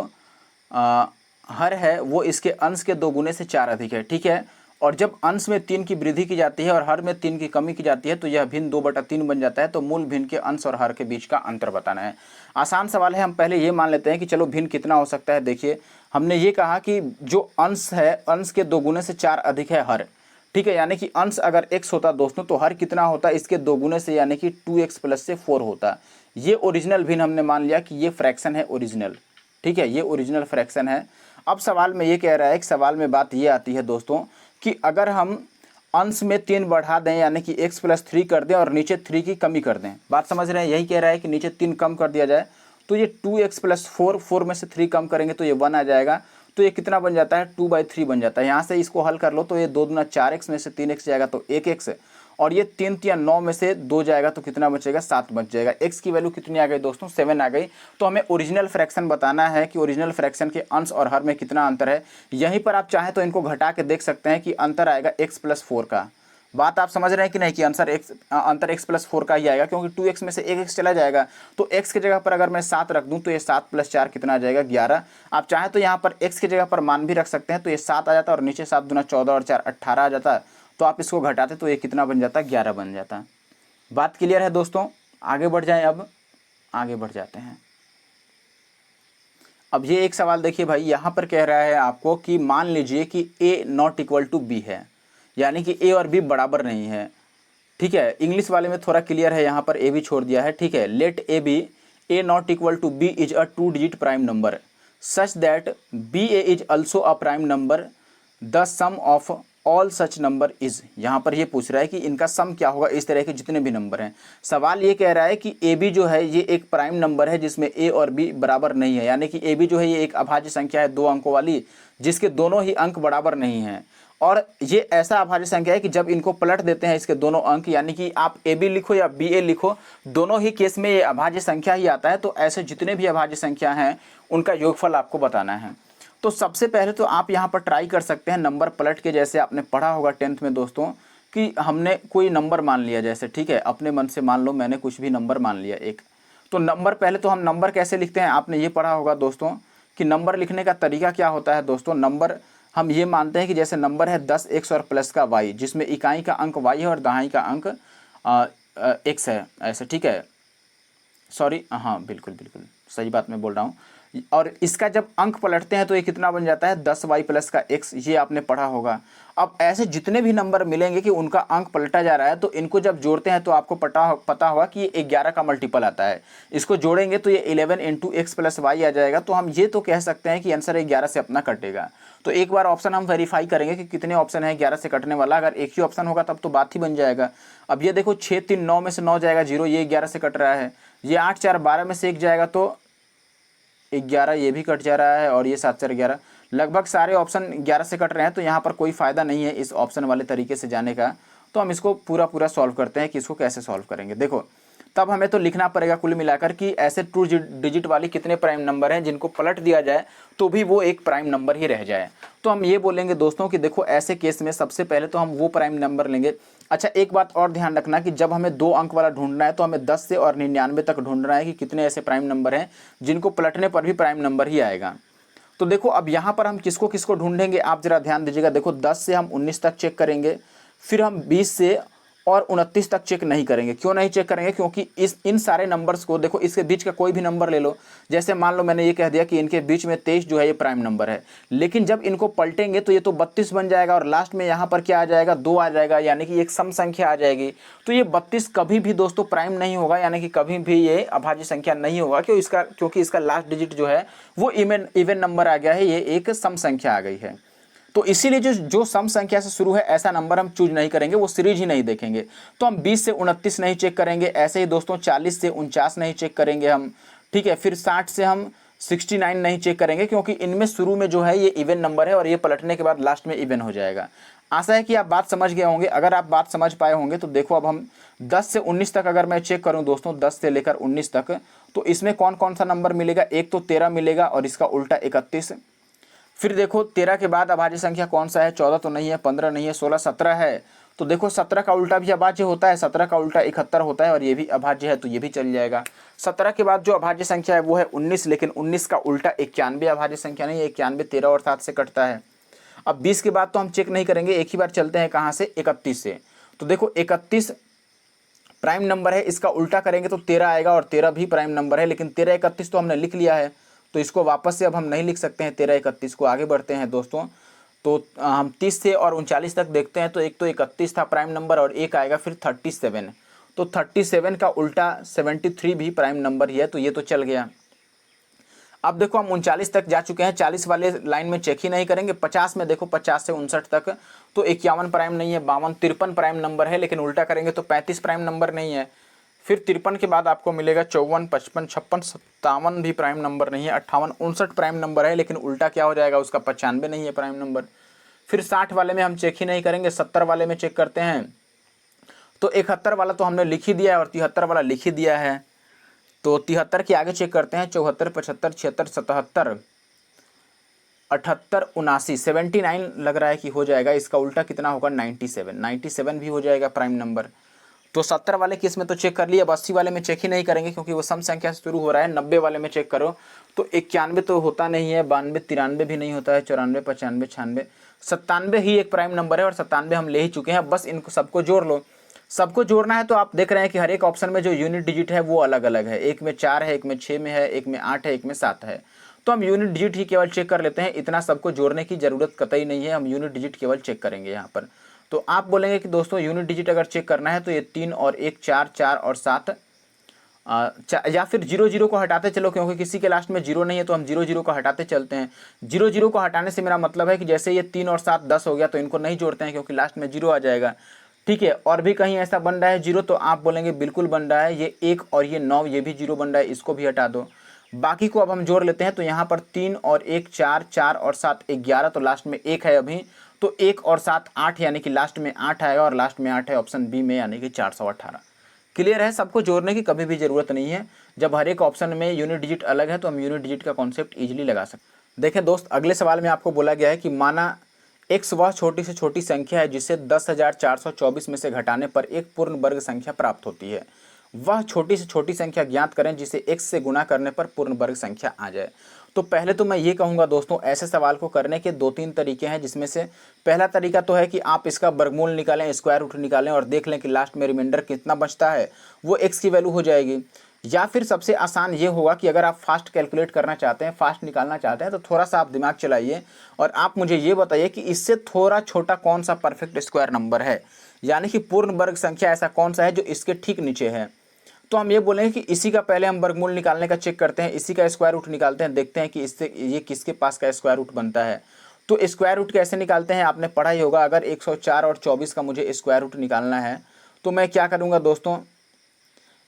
हर है वो इसके अंश के 2 गुने से 4 अधिक है, ठीक है। और जब अंश में 3 की वृद्धि की जाती है और हर में 3 की कमी की जाती है तो यह भिन्न 2/3 बन जाता है। तो मूल भिन्न के अंश और हर के बीच का अंतर बताना है। आसान सवाल है। हम पहले ये मान लेते हैं कि चलो भिन्न कितना हो सकता है। देखिए हमने ये कहा कि जो अंश है, अंश के 2 गुने से 4 अधिक है हर, ठीक है। यानी कि अंश अगर x होता दोस्तों तो हर कितना होता, इसके 2 गुने से, यानी कि 2x प्लस से 4 होता। ये ओरिजिनल भिन्न हमने मान लिया कि ये फ्रैक्शन है ओरिजिनल, ठीक है, ये ओरिजिनल फ्रैक्शन है। अब सवाल में ये कह रहा है कि सवाल में बात ये आती है दोस्तों कि अगर हम अंश में 3 बढ़ा दें यानी कि x + 3 कर दें और नीचे 3 की कमी कर दें। बात समझ रहे हैं, यही कह रहा है कि नीचे 3 कम कर दिया जाए तो ये 2x + 4, 4 में से 3 कम करेंगे तो ये 1 आ जाएगा। तो ये कितना बन जाता है, 2/3 बन जाता है। यहाँ से इसको हल कर लो तो ये 2 दूना 4x में से 3x जाएगा तो 1x, और ये 3 या 9 में से 2 जाएगा तो कितना बचेगा, 7 बच जाएगा। x की वैल्यू कितनी आ गई दोस्तों, 7 आ गई। तो हमें ओरिजिनल फ्रैक्शन बताना है कि ओरिजिनल फ्रैक्शन के अंश और हर में कितना अंतर है। यहीं पर आप चाहें तो इनको घटा के देख सकते हैं कि अंतर आएगा x + 4 का। बात आप समझ रहे हैं कि नहीं, कि अंतर x + 4 का ही आएगा, क्योंकि 2x में से 1x चला जाएगा। तो x की जगह पर अगर मैं 7 रख दूं तो ये 7 + 4 कितना आ जाएगा, 11। आप चाहें तो यहाँ पर x की जगह पर मान भी रख सकते हैं, तो ये 7 आ जाता और नीचे 7 दूना 14 और 4 18 आ जाता। तो आप इसको घटाते तो ये कितना बन जाता, 11 बन जाता। बात क्लियर है दोस्तों, आगे बढ़ जाएं। अब आगे बढ़ जाते हैं। अब ये एक सवाल देखिए भाई, यहाँ पर कह रहा है आपको कि मान लीजिए कि a ≠ b है, यानी कि a और b बराबर नहीं है। ठीक है, इंग्लिश वाले में थोड़ा क्लियर है, यहाँ पर ए भी छोड़ दिया है। ठीक है, let A B a ≠ b is a 2 digit prime number such that ba is also a prime number, the sum of all such number is. यहाँ पर ये पूछ रहा है कि इनका सम क्या होगा, इस तरह के जितने भी नंबर हैं। सवाल ये कह रहा है कि ए बी जो है ये एक प्राइम नंबर है जिसमें ए और बी बराबर नहीं है, यानी कि ए बी जो है ये एक अभाज्य संख्या है 2 अंकों वाली, जिसके दोनों ही अंक बराबर नहीं हैं। और ये ऐसा अभाज्य संख्या है कि जब इनको पलट देते हैं इसके दोनों अंक, यानी कि आप ए बी लिखो या बी ए लिखो, दोनों ही केस में ये अभाज्य संख्या ही आता है। तो ऐसे जितने भी अभाज्य संख्या हैं उनका योगफल आपको बताना है। तो सबसे पहले तो आप यहाँ पर ट्राई कर सकते हैं नंबर पलट के, जैसे आपने पढ़ा होगा 10th में दोस्तों कि हमने कोई नंबर मान लिया, जैसे ठीक है अपने मन से मान लो मैंने कुछ भी नंबर मान लिया एक। तो नंबर पहले तो हम नंबर कैसे लिखते हैं, आपने ये पढ़ा होगा दोस्तों कि नंबर लिखने का तरीका क्या होता है दोस्तों। नंबर हम ये मानते हैं कि जैसे नंबर है 10 x और प्लस का y, जिसमें इकाई का अंक y है और दहाई का अंक x है, ऐसे ठीक है। सॉरी, हाँ बिल्कुल बिल्कुल सही बात मैं बोल रहा हूँ। और इसका जब अंक पलटते हैं तो ये कितना बन जाता है, 10y + का x, ये आपने पढ़ा होगा। अब ऐसे जितने भी नंबर मिलेंगे कि उनका अंक पलटा जा रहा है, तो इनको जब जोड़ते हैं तो आपको पता होगा कि ये 11 का मल्टीपल आता है। इसको जोड़ेंगे तो ये 11 × x + y आ जाएगा। तो हम ये तो कह सकते हैं कि आंसर 11 से अपना कटेगा। तो एक बार ऑप्शन हम वेरीफाई करेंगे कि कितने ऑप्शन है 11 से कटने वाला। अगर एक ही ऑप्शन होगा तब तो बात ही बन जाएगा। अब ये देखो 6 3 9 में से 9 जाएगा 0, ये 11 से कट रहा है। ये 8 4 12 में से 1 जाएगा तो 11, ये भी कट जा रहा है। और ये 7 4 11, लगभग सारे ऑप्शन 11 से कट रहे हैं। तो यहाँ पर कोई फ़ायदा नहीं है इस ऑप्शन वाले तरीके से जाने का। तो हम इसको पूरा सॉल्व करते हैं कि इसको कैसे सॉल्व करेंगे। देखो तब हमें तो लिखना पड़ेगा कुल मिलाकर कि ऐसे 2 डिजिट वाली कितने प्राइम नंबर हैं जिनको पलट दिया जाए तो भी वो एक प्राइम नंबर ही रह जाए। तो हम ये बोलेंगे दोस्तों कि देखो ऐसे केस में सबसे पहले तो हम वो प्राइम नंबर लेंगे। अच्छा एक बात और ध्यान रखना कि जब हमें 2 अंक वाला ढूंढना है तो हमें 10 से और 99 तक ढूंढना है कि कितने ऐसे प्राइम नंबर हैं जिनको पलटने पर भी प्राइम नंबर ही आएगा। तो देखो अब यहाँ पर हम किसको किसको ढूंढेंगे, आप जरा ध्यान दीजिएगा। देखो 10 से हम 19 तक चेक करेंगे, फिर हम 20 से और 29 तक चेक नहीं करेंगे। क्यों नहीं चेक करेंगे, क्योंकि इन सारे नंबर्स को देखो, इसके बीच का कोई भी नंबर ले लो। जैसे मान लो मैंने ये कह दिया कि इनके बीच में 23 जो है ये प्राइम नंबर है, लेकिन जब इनको पलटेंगे तो ये तो 32 बन जाएगा और लास्ट में यहाँ पर क्या आ जाएगा, 2 आ जाएगा, यानी कि एक सम संख्या आ जाएगी। तो ये 32 कभी भी दोस्तों प्राइम नहीं होगा, यानी कि कभी भी ये अभाज्य संख्या नहीं होगा। क्योंकि इसका लास्ट डिजिट जो है वो इवन नंबर आ गया है, ये एक सम संख्या आ गई है। तो इसीलिए जो सम संख्या से शुरू है ऐसा नंबर हम चूज नहीं करेंगे, वो सीरीज ही नहीं देखेंगे। तो हम 20 से 29 नहीं चेक करेंगे। ऐसे ही दोस्तों 40 से 49 नहीं चेक करेंगे हम, ठीक है। फिर 60 से हम 69 नहीं चेक करेंगे, क्योंकि इनमें शुरू में जो है ये इवन नंबर है और ये पलटने के बाद लास्ट में इवन हो जाएगा। आशा है कि आप बात समझ गए होंगे। अगर आप बात समझ पाए होंगे तो देखो अब हम 10 से 19 तक अगर मैं चेक करूं दोस्तों, 10 से लेकर 19 तक, तो इसमें कौन कौन सा नंबर मिलेगा। एक तो 13 मिलेगा और इसका उल्टा 31। फिर देखो 13 के बाद अभाज्य संख्या कौन सा है, 14 तो नहीं है, 15 नहीं है, 16 17 है। तो देखो 17 का उल्टा भी अभाज्य होता है, 17 का उल्टा 71 होता है और ये भी अभाज्य है, तो ये भी चल जाएगा। 17 के बाद जो अभाज्य संख्या है वो है 19, लेकिन 19 का उल्टा 91 अभाज्य संख्या नहीं है, 91 13 और 7 से कटता है। अब 20 के बाद तो हम चेक नहीं करेंगे, एक ही बार चलते हैं कहाँ से, 31 से। तो देखो 31 प्राइम नंबर है, इसका उल्टा करेंगे तो 13 आएगा और 13 भी प्राइम नंबर है, लेकिन 13 31 तो हमने लिख लिया है, तो इसको वापस से अब हम नहीं लिख सकते हैं 13 31 को। आगे बढ़ते हैं दोस्तों, तो हम 30 से और 39 तक देखते हैं। तो एक तो 31 था प्राइम नंबर और एक आएगा फिर 37। तो 37 का उल्टा 73 भी प्राइम नंबर ही है, तो ये तो चल गया। अब देखो हम 39 तक जा चुके हैं, 40 वाले लाइन में चेक ही नहीं करेंगे। 50 में देखो 50 से 59 तक, तो 51 प्राइम नहीं है, 52 53 प्राइम नंबर है, लेकिन उल्टा करेंगे तो 35 प्राइम नंबर नहीं है। फिर 53 के बाद आपको मिलेगा 54, 55, 56, 57 भी प्राइम नंबर नहीं है, 58, 59 प्राइम नंबर है, लेकिन उल्टा क्या हो जाएगा उसका, 95 नहीं है प्राइम नंबर। फिर 60 वाले में हम चेक ही नहीं करेंगे, 70 वाले में चेक करते हैं। तो 71 वाला तो हमने लिख ही दिया है और 73 वाला लिख ही दिया है। तो 73 के आगे चेक करते हैं, 74, 75, 76, 77, 78, 79, 79 लग रहा है कि हो जाएगा। इसका उल्टा कितना होगा, 97, 97 भी हो जाएगा प्राइम नंबर। तो 70 वाले केस में तो चेक कर लिया, अब 80 वाले में चेक ही नहीं करेंगे क्योंकि वो सम संख्या से शुरू हो रहा है। 90 वाले में चेक करो तो 91 तो होता नहीं है, 92, 93 भी नहीं होता है, 94, 95, 96, 97 ही एक प्राइम नंबर है और 97 हम ले ही चुके हैं। बस इनको सबको जोड़ लो। सबको जोड़ना है तो आप देख रहे हैं कि हर एक ऑप्शन में जो यूनिट डिजिट है वो अलग अलग है, एक में 4 है, एक में 6 में है, एक में 8 है, एक में 7 है। तो हम यूनिट डिजिट ही केवल चेक कर लेते हैं, इतना सबको जोड़ने की जरूरत कतई नहीं है, हम यूनिट डिजिट केवल चेक करेंगे यहाँ पर। तो आप बोलेंगे कि दोस्तों यूनिट डिजिट अगर चेक करना है तो ये 3 और 1, 4, 4 और 7, या फिर 0 0 को हटाते चलो, क्योंकि किसी के लास्ट में 0 नहीं है तो हम 0 0 को हटाते चलते हैं। 0 0 को हटाने से मेरा मतलब है कि जैसे ये 3 और 7 10 हो गया तो इनको नहीं जोड़ते हैं क्योंकि लास्ट में 0 आ जाएगा। ठीक है, और भी कहीं ऐसा बन रहा है 0 तो आप बोलेंगे बिल्कुल बन रहा है, ये 1 और ये 9 ये भी 0 बन रहा है, इसको भी हटा दो। बाकी को अब हम जोड़ लेते हैं। तो यहाँ पर 3 और 1 4, 4 और 7 11, तो लास्ट में 1 है अभी, तो 1 और 7 8, यानी कि लास्ट में 8 आएगा और लास्ट में 8 है ऑप्शन बी में, यानी कि 418। क्लियर है, सबको जोड़ने की कभी भी ज़रूरत नहीं है। जब हर एक ऑप्शन में यूनिट डिजिट अलग है तो हम यूनिट डिजिट का कॉन्सेप्ट ईजिली लगा सकते हैं। देखें दोस्त, अगले सवाल में आपको बोला गया है कि माना x वह छोटी से छोटी संख्या है जिसे 10,424 में से घटाने पर एक पूर्ण वर्ग संख्या प्राप्त होती है। वह छोटी से छोटी संख्या ज्ञात करें जिसे x से गुणा करने पर पूर्ण वर्ग संख्या आ जाए। तो पहले तो मैं ये कहूँगा दोस्तों, ऐसे सवाल को करने के 2-3 तरीके हैं, जिसमें से पहला तरीका तो है कि आप इसका वर्गमूल निकालें, स्क्वायर रूट निकालें और देख लें कि लास्ट में रिमाइंडर कितना बचता है, वो x की वैल्यू हो जाएगी। या फिर सबसे आसान ये होगा कि अगर आप फास्ट कैलकुलेट करना चाहते हैं, फास्ट निकालना चाहते हैं, तो थोड़ा सा आप दिमाग चलाइए और आप मुझे ये बताइए कि इससे थोड़ा छोटा कौन सा परफेक्ट स्क्वायर नंबर है, यानी कि पूर्ण वर्ग संख्या ऐसा कौन सा है जो इसके ठीक नीचे है। तो हम ये बोलेंगे कि इसी का पहले हम वर्गमूल निकालने का चेक करते हैं, इसी का स्क्वायर रूट निकालते हैं, देखते हैं कि इससे ये किसके पास का स्क्वायर रूट बनता है। तो स्क्वायर रूट कैसे निकालते हैं आपने पढ़ा ही होगा। अगर 104 और 24 का मुझे स्क्वायर रूट निकालना है तो मैं क्या करूँगा दोस्तों,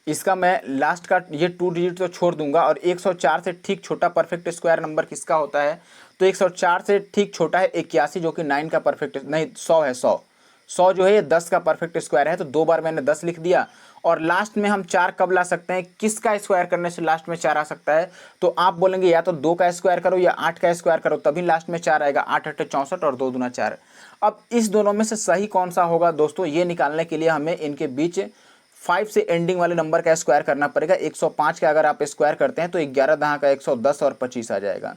इसका मैं लास्ट का ये 2 डिजिट तो छोड़ दूंगा और 104 से ठीक छोटा परफेक्ट स्क्वायर नंबर किसका होता है, तो 104 से ठीक छोटा है 81, जो कि 9 का परफेक्ट नहीं 100 है। 100 जो है ये 10 का परफेक्ट स्क्वायर है। तो 2 बार मैंने 10 लिख दिया और लास्ट में हम 4 कब ला सकते हैं, किसका स्क्वायर करने से लास्ट में 4 आ सकता है। तो आप बोलेंगे या तो 2 का स्क्वायर करो या 8 का स्क्वायर करो, तभी लास्ट में 4 आएगा। 8 8 64 और 2 दूना 4। अब इस दोनों में से सही कौन सा होगा दोस्तों, ये निकालने के लिए हमें इनके बीच 5 से एंडिंग वाले नंबर का स्क्वायर करना पड़ेगा। 105 का अगर आप स्क्वायर करते हैं तो 11 दहाँ का 110 और 25 आ जाएगा।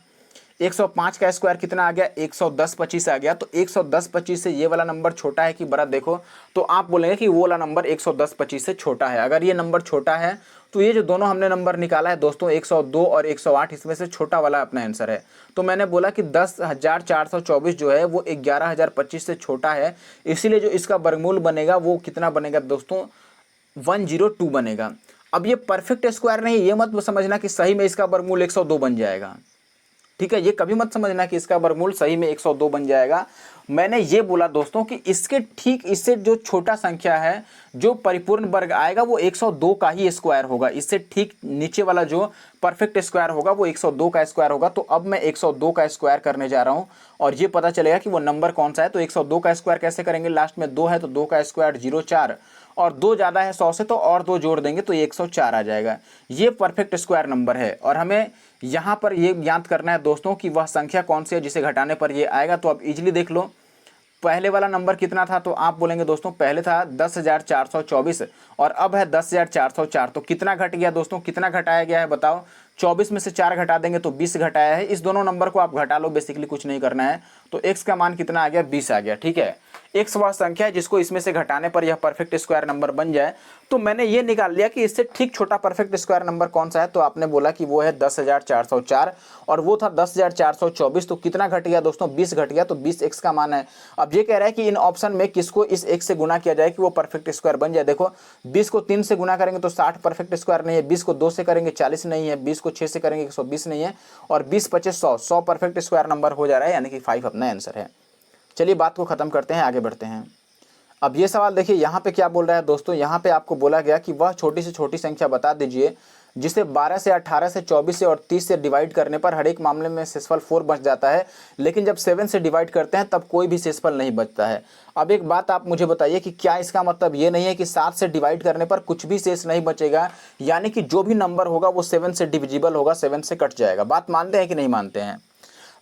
105 का स्क्वायर कितना आ गया, 110 25 आ गया। तो 110 25 से ये वाला नंबर छोटा है कि बड़ा, देखो तो आप बोलेंगे कि वो वाला नंबर 110 25 से छोटा है। अगर ये नंबर छोटा है तो ये जो दोनों हमने नंबर निकाला है दोस्तों 102 और 108, इसमें से छोटा वाला अपना आंसर है। तो मैंने बोला कि 10,424 जो है वो 11,025 से छोटा है, इसीलिए जो इसका वर्गमूल बनेगा वो कितना बनेगा दोस्तों, 102 बनेगा। अब ये परफेक्ट स्क्वायर नहीं, ये मत समझना कि सही में इसका वर्गमूल 102 बन जाएगा। ठीक है, ये कभी मत समझना कि इसका वर्गमूल सही में 102 बन जाएगा। मैंने ये बोला दोस्तों कि इसके ठीक इससे जो छोटा संख्या है जो परिपूर्ण वर्ग आएगा वो 102 का ही स्क्वायर होगा। इससे ठीक नीचे वाला जो परफेक्ट स्क्वायर होगा वो 102 का स्क्वायर होगा। तो अब मैं 102 का स्क्वायर करने जा रहा हूँ और ये पता चलेगा कि वो नंबर कौन सा है। तो 102 का स्क्वायर कैसे करेंगे, लास्ट में 2 है तो 2 का स्क्वायर 04 और 2 ज़्यादा है 100 से तो और 2 जोड़ देंगे तो 104 आ जाएगा। ये परफेक्ट स्क्वायर नंबर है और हमें यहाँ पर ये ज्ञात करना है दोस्तों कि वह संख्या कौन सी है जिसे घटाने पर ये आएगा। तो अब इजीली देख लो, पहले वाला नंबर कितना था, तो आप बोलेंगे दोस्तों पहले था 10,424 और अब है 10,404। तो कितना घट गया दोस्तों, कितना घटाया गया है बताओ। 24 में से 4 घटा देंगे तो 20 घटाया है। इस दोनों नंबर को आप घटा लो, बेसिकली कुछ नहीं करना है। तो x का मान कितना आ गया, 20 आ गया। ठीक है, x वह संख्या है जिसको इसमें से घटाने पर यह परफेक्ट स्क्वायर नंबर बन जाए। तो मैंने ये निकाल लिया कि इससे ठीक छोटा परफेक्ट स्क्वायर नंबर कौन सा है। तो आपने बोला कि वो है 10,404 और वो था 10,424। तो कितना घट गया दोस्तों, 20 घट गया। तो 20 x का मान है। अब ये कह रहा है कि इन ऑप्शन में किसको इस x से गुना किया जाए कि वो परफेक्ट स्क्वायर बन जाए। देखो 20 को 3 से गुना करेंगे तो 60 परफेक्ट स्क्वायर नहीं है, 20 को 2 से करेंगे 40 नहीं है, 20 को 6 से करेंगे 120 नहीं है और 20 25 100 परफेक्ट स्क्वायर नंबर हो जा रहा है, यानी कि 5 अपना आंसर है। चलिए बात को ख़त्म करते हैं, आगे बढ़ते हैं। अब ये सवाल देखिए यहाँ पे क्या बोल रहा है दोस्तों, यहाँ पे आपको बोला गया कि वह छोटी से छोटी संख्या बता दीजिए जिसे 12 से 18 से 24 से और 30 से डिवाइड करने पर हर एक मामले में शेषफल 4 बच जाता है, लेकिन जब 7 से डिवाइड करते हैं तब कोई भी शेषफल नहीं बचता है। अब एक बात आप मुझे बताइए कि क्या इसका मतलब ये नहीं है कि 7 से डिवाइड करने पर कुछ भी शेष नहीं बचेगा, यानी कि जो भी नंबर होगा वो 7 से डिविजिबल होगा, 7 से कट जाएगा। बात मानते हैं कि नहीं मानते हैं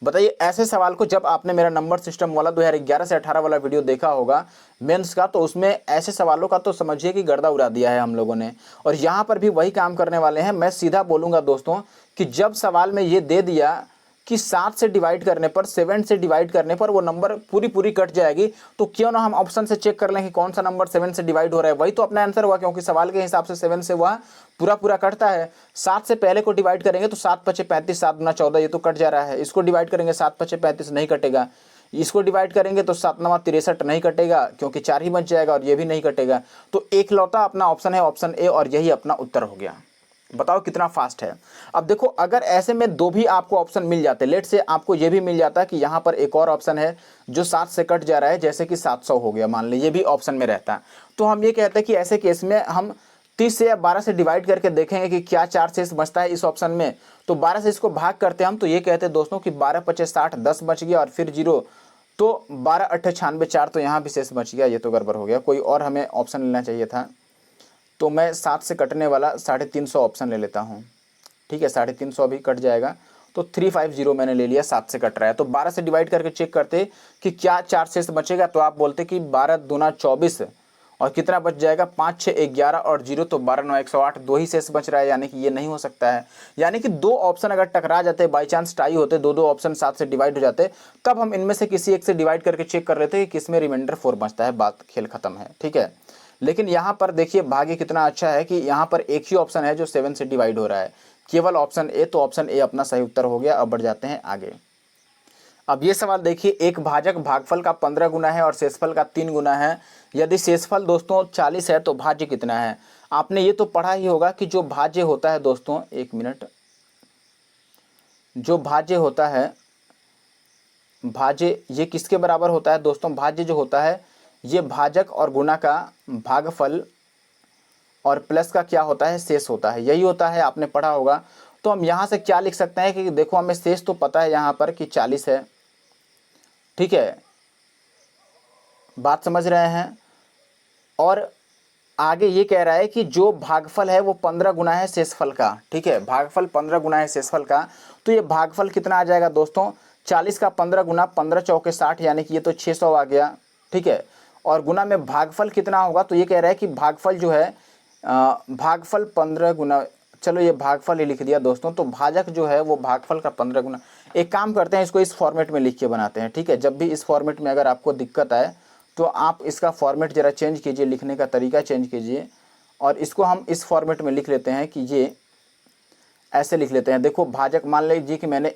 बताइए। ऐसे सवाल को जब आपने मेरा नंबर सिस्टम वाला 2011 से 18 वाला वीडियो देखा होगा मेंस का, तो उसमें ऐसे सवालों का तो समझिए कि गर्दा उड़ा दिया है हम लोगों ने, और यहाँ पर भी वही काम करने वाले हैं। मैं सीधा बोलूँगा दोस्तों कि जब सवाल में ये दे दिया कि 7 से डिवाइड करने पर, 7 से डिवाइड करने पर वो नंबर पूरी कट जाएगी, तो क्यों ना हम ऑप्शन से चेक कर लें कि कौन सा नंबर 7 से डिवाइड हो रहा है। वही तो अपना आंसर हुआ, क्योंकि सवाल के हिसाब से 7 से वह पूरा कटता है। 7 से पहले को डिवाइड करेंगे तो 7 पचे 35, 7 गुना 14, ये तो कट जा रहा है। इसको डिवाइड करेंगे 7 पचे 35, नहीं कटेगा। इसको डिवाइड करेंगे तो 7 9 63, नहीं कटेगा क्योंकि 4 ही बच जाएगा, और ये भी नहीं कटेगा। तो एक लौता अपना ऑप्शन है ऑप्शन ए, और यही अपना उत्तर हो गया। बताओ कितना फास्ट है। अब देखो अगर ऐसे में दो भी आपको ऑप्शन मिल जाते, लेट से आपको ये भी मिल जाता कि यहाँ पर एक और ऑप्शन है जो 7 से कट जा रहा है, जैसे कि 700 हो गया मान ली, ये भी ऑप्शन में रहता, तो हम ये कहते हैं कि ऐसे केस में हम 30 से या 12 से डिवाइड करके देखेंगे कि क्या 4 शेष बचता है इस ऑप्शन में। तो 12 से इसको भाग करते हैं हम, तो ये कहते हैं दोस्तों कि 12 पचे 60, 10 बच गया और फिर 0, तो 12 8 96, 4, तो यहाँ भी शेष बच गया। ये तो गड़बड़ हो गया, कोई और हमें ऑप्शन लेना चाहिए था। तो मैं 7 से कटने वाला 350 ऑप्शन ले लेता हूँ, ठीक है। 350 भी कट जाएगा, तो 350 मैंने ले लिया, 7 से कट रहा है। तो 12 से डिवाइड करके चेक करते कि क्या 4 शेष बचेगा, तो आप बोलते कि 12 दूना 24, और कितना बच जाएगा 5 6 11 और 0, तो 12 9 108, 2 ही शेष बच रहा है, यानी कि ये नहीं हो सकता है। यानी कि दो ऑप्शन अगर टकरा जाते, बाई चांस टाई होते, दो ऑप्शन 7 से डिवाइड हो जाते, तब हम इनमें से किसी एक से डिवाइड करके चेक कर लेते कि किसमें रिमाइंडर 4 बचता है, बात खेल खत्म है, ठीक है। लेकिन यहाँ पर देखिए भाग्य कितना अच्छा है कि यहाँ पर एक ही ऑप्शन है जो 7 से डिवाइड हो रहा है, केवल ऑप्शन ए, तो ऑप्शन ए अपना सही उत्तर हो गया। अब बढ़ जाते हैं आगे। अब ये सवाल देखिए, एक भाजक भागफल का 15 गुना है और शेषफल का 3 गुना है। यदि शेषफल दोस्तों 40 है तो भाज्य कितना है। आपने ये तो पढ़ा ही होगा कि जो भाज्य होता है दोस्तों, एक मिनट, जो भाज्य होता है, भाज्य ये किसके बराबर होता है दोस्तों। भाज्य जो होता है ये भाजक और गुना का भागफल और प्लस का क्या होता है, शेष होता है, यही होता है, आपने पढ़ा होगा। तो हम यहाँ से क्या लिख सकते हैं कि देखो हमें शेष तो पता है यहाँ पर कि 40 है, ठीक है, बात समझ रहे हैं। और आगे ये कह रहा है कि जो भागफल है वो 15 गुना है शेषफल का, ठीक है, भागफल 15 गुना है शेषफल का। तो ये भागफल कितना आ जाएगा दोस्तों, 40 का 15 गुना, 15 चौके 60, यानी कि ये तो 600 आ गया, ठीक है। और गुना में भागफल कितना होगा, तो ये कह रहा है कि भागफल जो है भागफल 15 गुना, चलो ये भागफल ही लिख दिया दोस्तों। तो भाजक जो है वो भागफल का 15 गुना। एक काम करते हैं, इसको इस फॉर्मेट में लिख के बनाते हैं, ठीक है। जब भी इस फॉर्मेट में अगर आपको दिक्कत आए तो आप इसका फॉर्मेट ज़रा चेंज कीजिए, लिखने का तरीका चेंज कीजिए, और इसको हम इस फॉर्मेट में लिख लेते हैं कि ये ऐसे लिख लेते हैं। देखो भाजक, मान लीजिए कि मैंने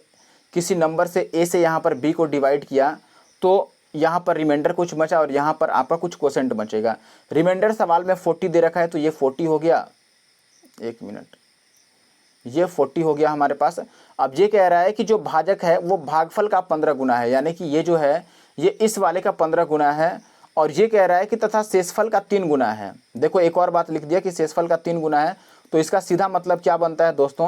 किसी नंबर से ए से यहाँ पर बी को डिवाइड किया, तो यहाँ पर रिमाइंडर कुछ बचा और यहाँ पर आपका कुछ क्वोशेंट बचेगा। रिमाइंडर सवाल में 40 दे रखा है, तो ये 40 हो गया, एक मिनट, ये 40 हो गया हमारे पास। अब ये कह रहा है कि जो भाजक है वो भागफल का 15 गुना है, यानी कि ये जो है ये इस वाले का 15 गुना है। और ये कह रहा है कि तथा शेषफल का 3 गुना है। देखो एक और बात लिख दिया कि शेषफल का 3 गुना है, तो इसका सीधा मतलब क्या बनता है दोस्तों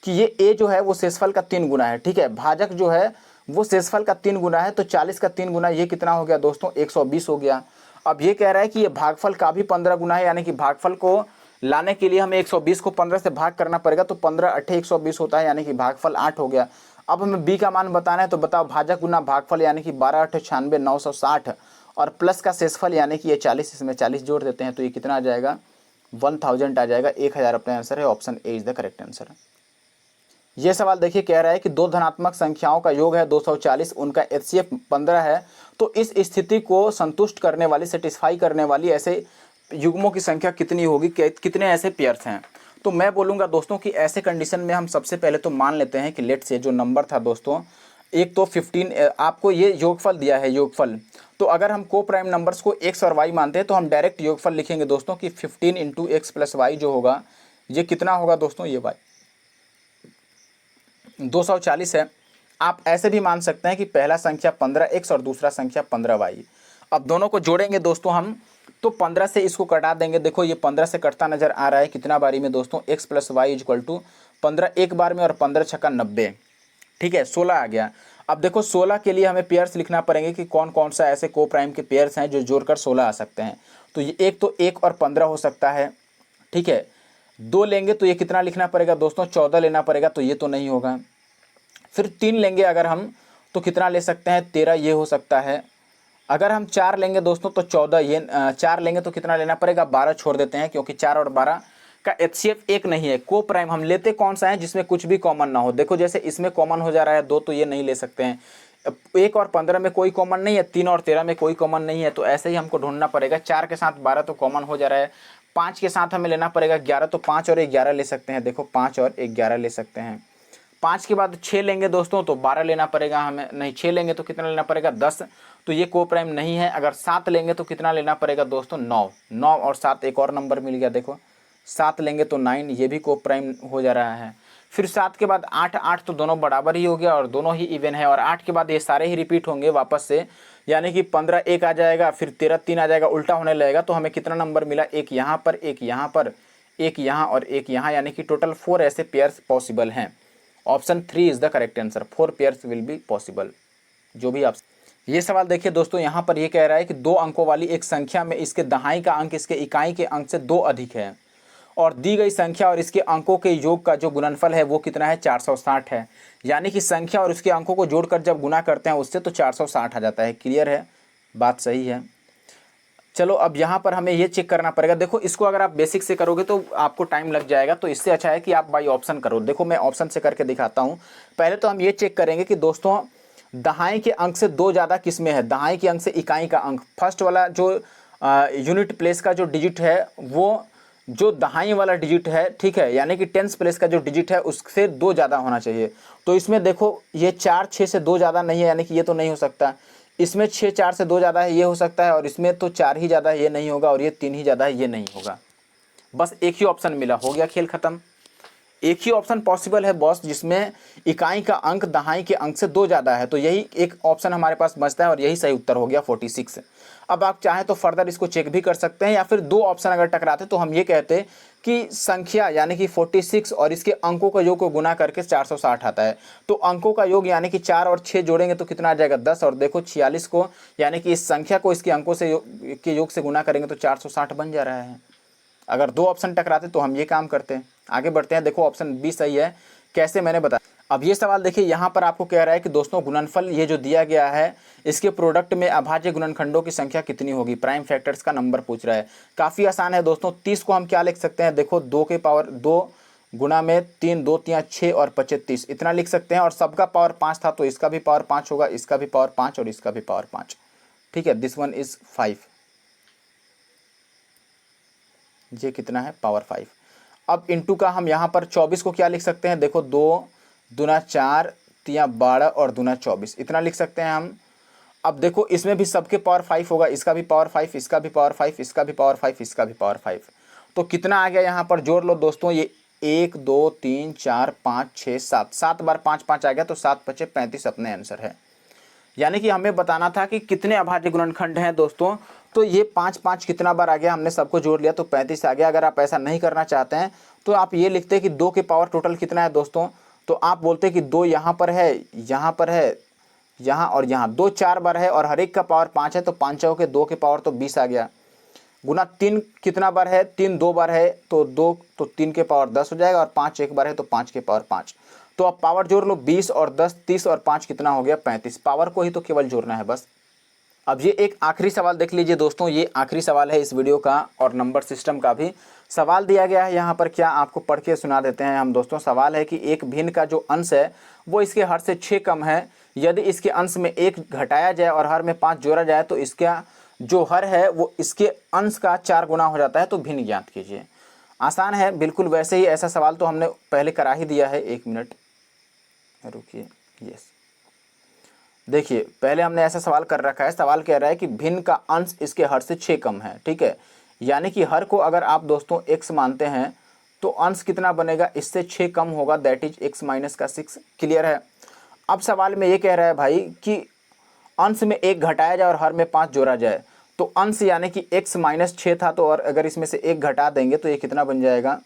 कि ये ए जो है वो शेषफल का 3 गुना है, ठीक है। भाजक जो है वो शेषफल का 3 गुना है, तो 40 का 3 गुना, ये कितना हो गया दोस्तों, 120 हो गया। अब ये कह रहा है कि ये भागफल का भी 15 गुना है, यानी कि भागफल को लाने के लिए हमें 120 को 15 से भाग करना पड़ेगा, तो 15 8 120 होता है, यानी कि भागफल 8 हो गया। अब हमें बी का मान बताना है, तो बताओ भाजक गुना भागफल, यानी कि 12 8 96 960, और प्लस का शेषफल यानी कि ये 40, इसमें 40 जोड़ देते हैं, तो ये कितना आ जाएगा, 1000 आ जाएगा। 1000 अपना आंसर है, option A is the correct answer. ये सवाल देखिए कह रहा है कि दो धनात्मक संख्याओं का योग है 240, उनका एचसीएफ 15 है, तो इस स्थिति को संतुष्ट करने वाली, सेटिस्फाई करने वाली ऐसे युग्मों की संख्या कितनी होगी, कितने ऐसे पेयर्स हैं। तो मैं बोलूँगा दोस्तों कि ऐसे कंडीशन में हम सबसे पहले तो मान लेते हैं कि लेट से जो नंबर था दोस्तों, एक तो 15, आपको ये योगफल दिया है योगफल, तो अगर हम को प्राइम नंबर्स को एक्स और वाई मानते हैं तो हम डायरेक्ट योगफल लिखेंगे दोस्तों कि 15 इंटू एक्स प्लस वाई जो होगा ये कितना होगा दोस्तों, ये वाई 240 है। आप ऐसे भी मान सकते हैं कि पहला संख्या 15x और दूसरा संख्या 15y। अब दोनों को जोड़ेंगे दोस्तों हम, तो 15 से इसको कटा देंगे। देखो ये 15 से कटता नजर आ रहा है कितना बारी में दोस्तों, x plus y equal to 15 एक बार में और 15 छक्का 90, ठीक है 16 आ गया। अब देखो 16 के लिए हमें पेयर्स लिखना पड़ेंगे कि कौन कौन सा ऐसे को प्राइम के पेयर्स हैं जो जोड़कर 16 आ सकते हैं। तो ये एक तो 1 और 15 हो सकता है, ठीक है। 2 लेंगे तो ये कितना लिखना पड़ेगा दोस्तों, 14 लेना पड़ेगा, तो ये तो नहीं होगा। फिर 3 लेंगे अगर हम तो कितना ले सकते हैं, 13, ये हो सकता है। अगर हम 4 लेंगे दोस्तों तो 14, ये 4 लेंगे तो कितना लेना पड़ेगा, 12 छोड़ देते हैं, क्योंकि 4 और 12 का एचसीएफ एक नहीं है। को प्राइम हम लेते कौन सा है जिसमें कुछ भी कॉमन ना हो। देखो जैसे इसमें कॉमन हो जा रहा है 2, तो ये नहीं ले सकते हैं। 1 और 15 में कोई कॉमन नहीं है, 3 और 13 में कोई कॉमन नहीं है, तो ऐसे ही हमको ढूंढना पड़ेगा। 4 के साथ 12 तो कॉमन हो जा रहा है, 5 के साथ हमें लेना पड़ेगा 11, तो 5 और 11 ले सकते हैं। देखो 5 और 11 ले सकते हैं। 5 के बाद 6 लेंगे दोस्तों तो 12 लेना पड़ेगा हमें, नहीं 6 लेंगे तो कितना लेना पड़ेगा 10, तो ये को प्राइम नहीं है। अगर 7 लेंगे तो कितना लेना पड़ेगा दोस्तों 9, 9 और 7 एक और नंबर मिल गया। देखो 7 लेंगे तो 9, ये भी को प्राइम हो जा रहा है। फिर 7 के बाद 8, 8 तो दोनों बराबर ही हो गया और दोनों ही इवन है। और 8 के बाद ये सारे ही रिपीट होंगे वापस से, यानी कि 15 एक आ जाएगा, फिर 13 3 आ जाएगा, उल्टा होने लगेगा। तो हमें कितना नंबर मिला, एक यहाँ पर, एक यहाँ पर, एक यहाँ और एक यहाँ, यानी कि टोटल 4 ऐसे पेयर्स पॉसिबल हैं। Option 3 is the correct answer, 4 pairs will be possible. जो भी आप ये सवाल देखिए दोस्तों, यहाँ पर ये कह रहा है कि 2 अंकों वाली एक संख्या में इसके दहाई का अंक इसके इकाई के अंक से 2 अधिक है और दी गई संख्या और इसके अंकों के योग का जो गुणनफल है वो कितना है, 460 है। यानी कि संख्या और उसके अंकों को जोड़कर जब गुना करते हैं उससे तो 460 आ जाता है। क्लियर है, बात सही है। चलो अब यहाँ पर हमें ये चेक करना पड़ेगा। देखो इसको अगर आप बेसिक से करोगे तो आपको टाइम लग जाएगा, तो इससे अच्छा है कि आप बाई ऑप्शन करो। देखो मैं ऑप्शन से करके दिखाता हूँ। पहले तो हम ये चेक करेंगे कि दोस्तों दहाई के अंक से 2 ज़्यादा किस में है। दहाई के अंक से इकाई का अंक, फर्स्ट वाला जो यूनिट प्लेस का जो डिजिट है वो जो दहाई वाला डिजिट है, ठीक है, यानी कि टेंस प्लेस का जो डिजिट है उससे 2 ज़्यादा होना चाहिए। तो इसमें देखो ये 4 6 से 2 ज़्यादा नहीं है, यानी कि ये तो नहीं हो सकता। इसमें 6 4 से 2 ज़्यादा है, ये हो सकता है। और इसमें तो 4 ही ज़्यादा है, ये नहीं होगा। और ये 3 ही ज़्यादा है, ये नहीं होगा। बस एक ही ऑप्शन मिला, हो गया खेल खत्म। एक ही ऑप्शन पॉसिबल है बॉस जिसमें इकाई का अंक दहाई के अंक से 2 ज़्यादा है, तो यही एक ऑप्शन हमारे पास बचता है और यही सही उत्तर हो गया 46। अब आप चाहें तो फर्दर इसको चेक भी कर सकते हैं, या फिर 2 ऑप्शन अगर टकराते तो हम ये कहते कि संख्या यानी कि 46 और इसके अंकों का योग को गुना करके 460 आता है। तो अंकों का योग यानी कि 4 और 6 जोड़ेंगे तो कितना आ जाएगा 10, और देखो 46 को यानी कि इस संख्या को इसके अंकों से के योग से गुना करेंगे तो 460 बन जा रहा है। अगर 2 ऑप्शन टकराते तो हम ये काम करते हैं। आगे बढ़ते हैं। देखो ऑप्शन बी सही है, कैसे मैंने बताया। अब ये सवाल देखिए, यहाँ पर आपको कह रहा है कि दोस्तों गुणनफल ये जो दिया गया है इसके प्रोडक्ट में अभाज्य गुणनखंडों की संख्या कितनी होगी, प्राइम फैक्टर्स का नंबर पूछ रहा है। काफ़ी आसान है दोस्तों। 30 को हम क्या लिख सकते हैं, देखो 2 के पावर 2 गुना में 3, 2 3 6 और 25 30 इतना लिख सकते हैं। और सबका पावर 5 था तो इसका भी पावर 5 होगा, इसका भी पावर 5 और इसका भी पावर 5, ठीक है। दिस वन इज 5, ये कितना है पावर 5। अब इंटू का हम यहाँ पर 24 को क्या लिख सकते हैं, देखो 2 दूना 4 तिया 12 और दूना 24 इतना लिख सकते हैं हम। अब देखो इसमें भी सबके पावर 5 होगा, इसका भी पावर 5, इसका भी पावर 5, इसका भी पावर 5, इसका भी पावर 5। तो कितना आ गया यहाँ पर, जोड़ लो दोस्तों। ये 1 2 3 4 5 6 7, 7 बार 5 5 आ गया, तो 7 5 35 अपने आंसर है। यानी कि हमें बताना था कि कितने अभाज्य गुणनखंड हैं दोस्तों। तो ये 5 5 कितना बार आ गया, हमने सबको जोड़ लिया तो 35 आ गया। अगर आप ऐसा नहीं करना चाहते हैं तो आप ये लिखते हैं कि 2 के पावर टोटल कितना है दोस्तों। तो आप बोलते हैं कि 2 यहाँ पर है, यहाँ पर है, यहाँ और यहाँ। 2 4 बार है और हर एक का पावर 5 है, तो 5 चौके 2 के पावर तो 20 आ गया। गुना 3 कितना बार है, 3 2 बार है तो 2 तो 3 के पावर 10 हो जाएगा। और 5 एक बार है तो 5 के पावर 5। तो अब पावर जोड़ लो, 20 और 10 30 और 5 कितना हो गया 35। पावर को ही तो केवल जोड़ना है बस। अब ये एक आखिरी सवाल देख लीजिए दोस्तों, ये आखिरी सवाल है इस वीडियो का और नंबर सिस्टम का भी। सवाल दिया गया है यहाँ पर, क्या आपको पढ़ के सुना देते हैं हम दोस्तों। सवाल है कि एक भिन्न का जो अंश है वो इसके हर से 6 कम है। यदि इसके अंश में 1 घटाया जाए और हर में 5 जोड़ा जाए तो इसका जो हर है वो इसके अंश का 4 गुना हो जाता है। तो भिन्न ज्ञात कीजिए। आसान है बिल्कुल, वैसे ही ऐसा सवाल तो हमने पहले करा ही दिया है। 1 मिनट रुकिए, यस देखिए पहले हमने ऐसा सवाल कर रखा है। सवाल कह रहा है कि भिन्न का अंश इसके हर से 6 कम है, ठीक है। यानी कि हर को अगर आप दोस्तों x मानते हैं तो अंश कितना बनेगा, इससे 6 कम होगा, दैट इज x माइनस का 6। क्लियर है। अब सवाल में ये कह रहा है भाई कि अंश में 1 घटाया जाए और हर में 5 जोड़ा जाए। तो अंश यानी कि x माइनस 6 था, तो और अगर इसमें से 1 घटा देंगे तो ये कितना बन जाएगा,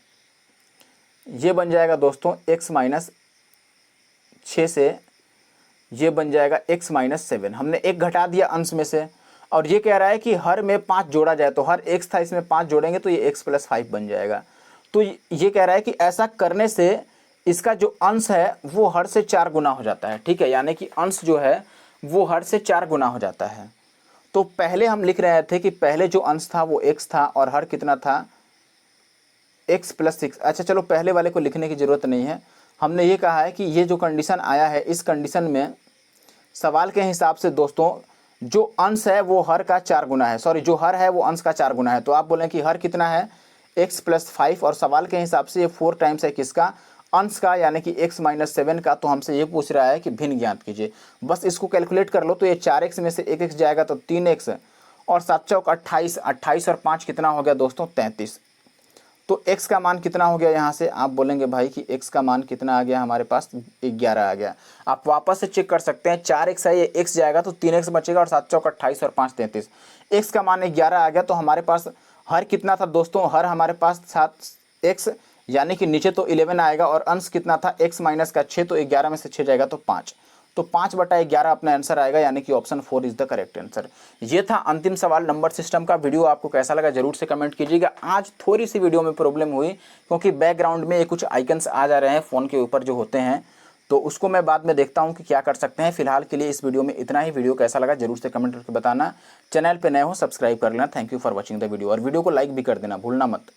ये बन जाएगा दोस्तों x माइनस 6 से ये बन जाएगा x माइनस 7। हमने 1 घटा दिया अंश में से, और ये कह रहा है कि हर में 5 जोड़ा जाए, तो हर x था इसमें 5 जोड़ेंगे तो ये x प्लस 5 बन जाएगा। तो ये कह रहा है कि ऐसा करने से इसका जो अंश है वो हर से 4 गुना हो जाता है। ठीक है, यानी कि अंश जो है वो हर से 4 गुना हो जाता है। तो पहले हम लिख रहे थे कि पहले जो अंश था वो x था और हर कितना था, x प्लस 6। अच्छा चलो, पहले वाले को लिखने की ज़रूरत नहीं है। हमने ये कहा है कि ये जो कंडीशन आया है, इस कंडीशन में सवाल के हिसाब से दोस्तों जो अंश है वो हर का 4 गुना है, सॉरी जो हर है वो अंश का 4 गुना है। तो आप बोलें कि हर कितना है, x प्लस 5, और सवाल के हिसाब से ये 4 टाइम्स है किसका, अंश का, यानी कि x माइनस 7 का। तो हमसे ये पूछ रहा है कि भिन्न ज्ञात कीजिए। बस इसको कैलकुलेट कर लो, तो ये 4x में से 1x जाएगा तो 3x, और 7 चौक 28, 28 और 5 कितना हो गया दोस्तों, 33। तो x का मान कितना हो गया, यहाँ से आप बोलेंगे भाई कि x का मान कितना आ गया हमारे पास, 11 आ गया। आप वापस से चेक कर सकते हैं, 4x है, ये x जाएगा तो 3x बचेगा, और 7 चौक 28 और 5 33। x का मान 11 आ गया। तो हमारे पास हर कितना था दोस्तों, हर हमारे पास 7x, यानी कि नीचे तो 11 आएगा, और अंश कितना था x माइनस का 6, तो 11 में से 6 जाएगा तो 5, तो 5/11 अपना आंसर आएगा, यानी कि option 4 is the correct answer. ये था अंतिम सवाल नंबर सिस्टम का। वीडियो आपको कैसा लगा जरूर से कमेंट कीजिएगा। आज थोड़ी सी वीडियो में प्रॉब्लम हुई क्योंकि बैकग्राउंड में ये कुछ आइकन्स आ जा रहे हैं फ़ोन के ऊपर जो होते हैं, तो उसको मैं बाद में देखता हूँ कि क्या कर सकते हैं। फिलहाल के लिए इस वीडियो में इतना ही। वीडियो कैसा लगा जरूर से कमेंट करके बताना। चैनल पर नए हो सब्सक्राइब कर लेना। Thank you for watching the video, और वीडियो को लाइक भी कर देना भूलना मत।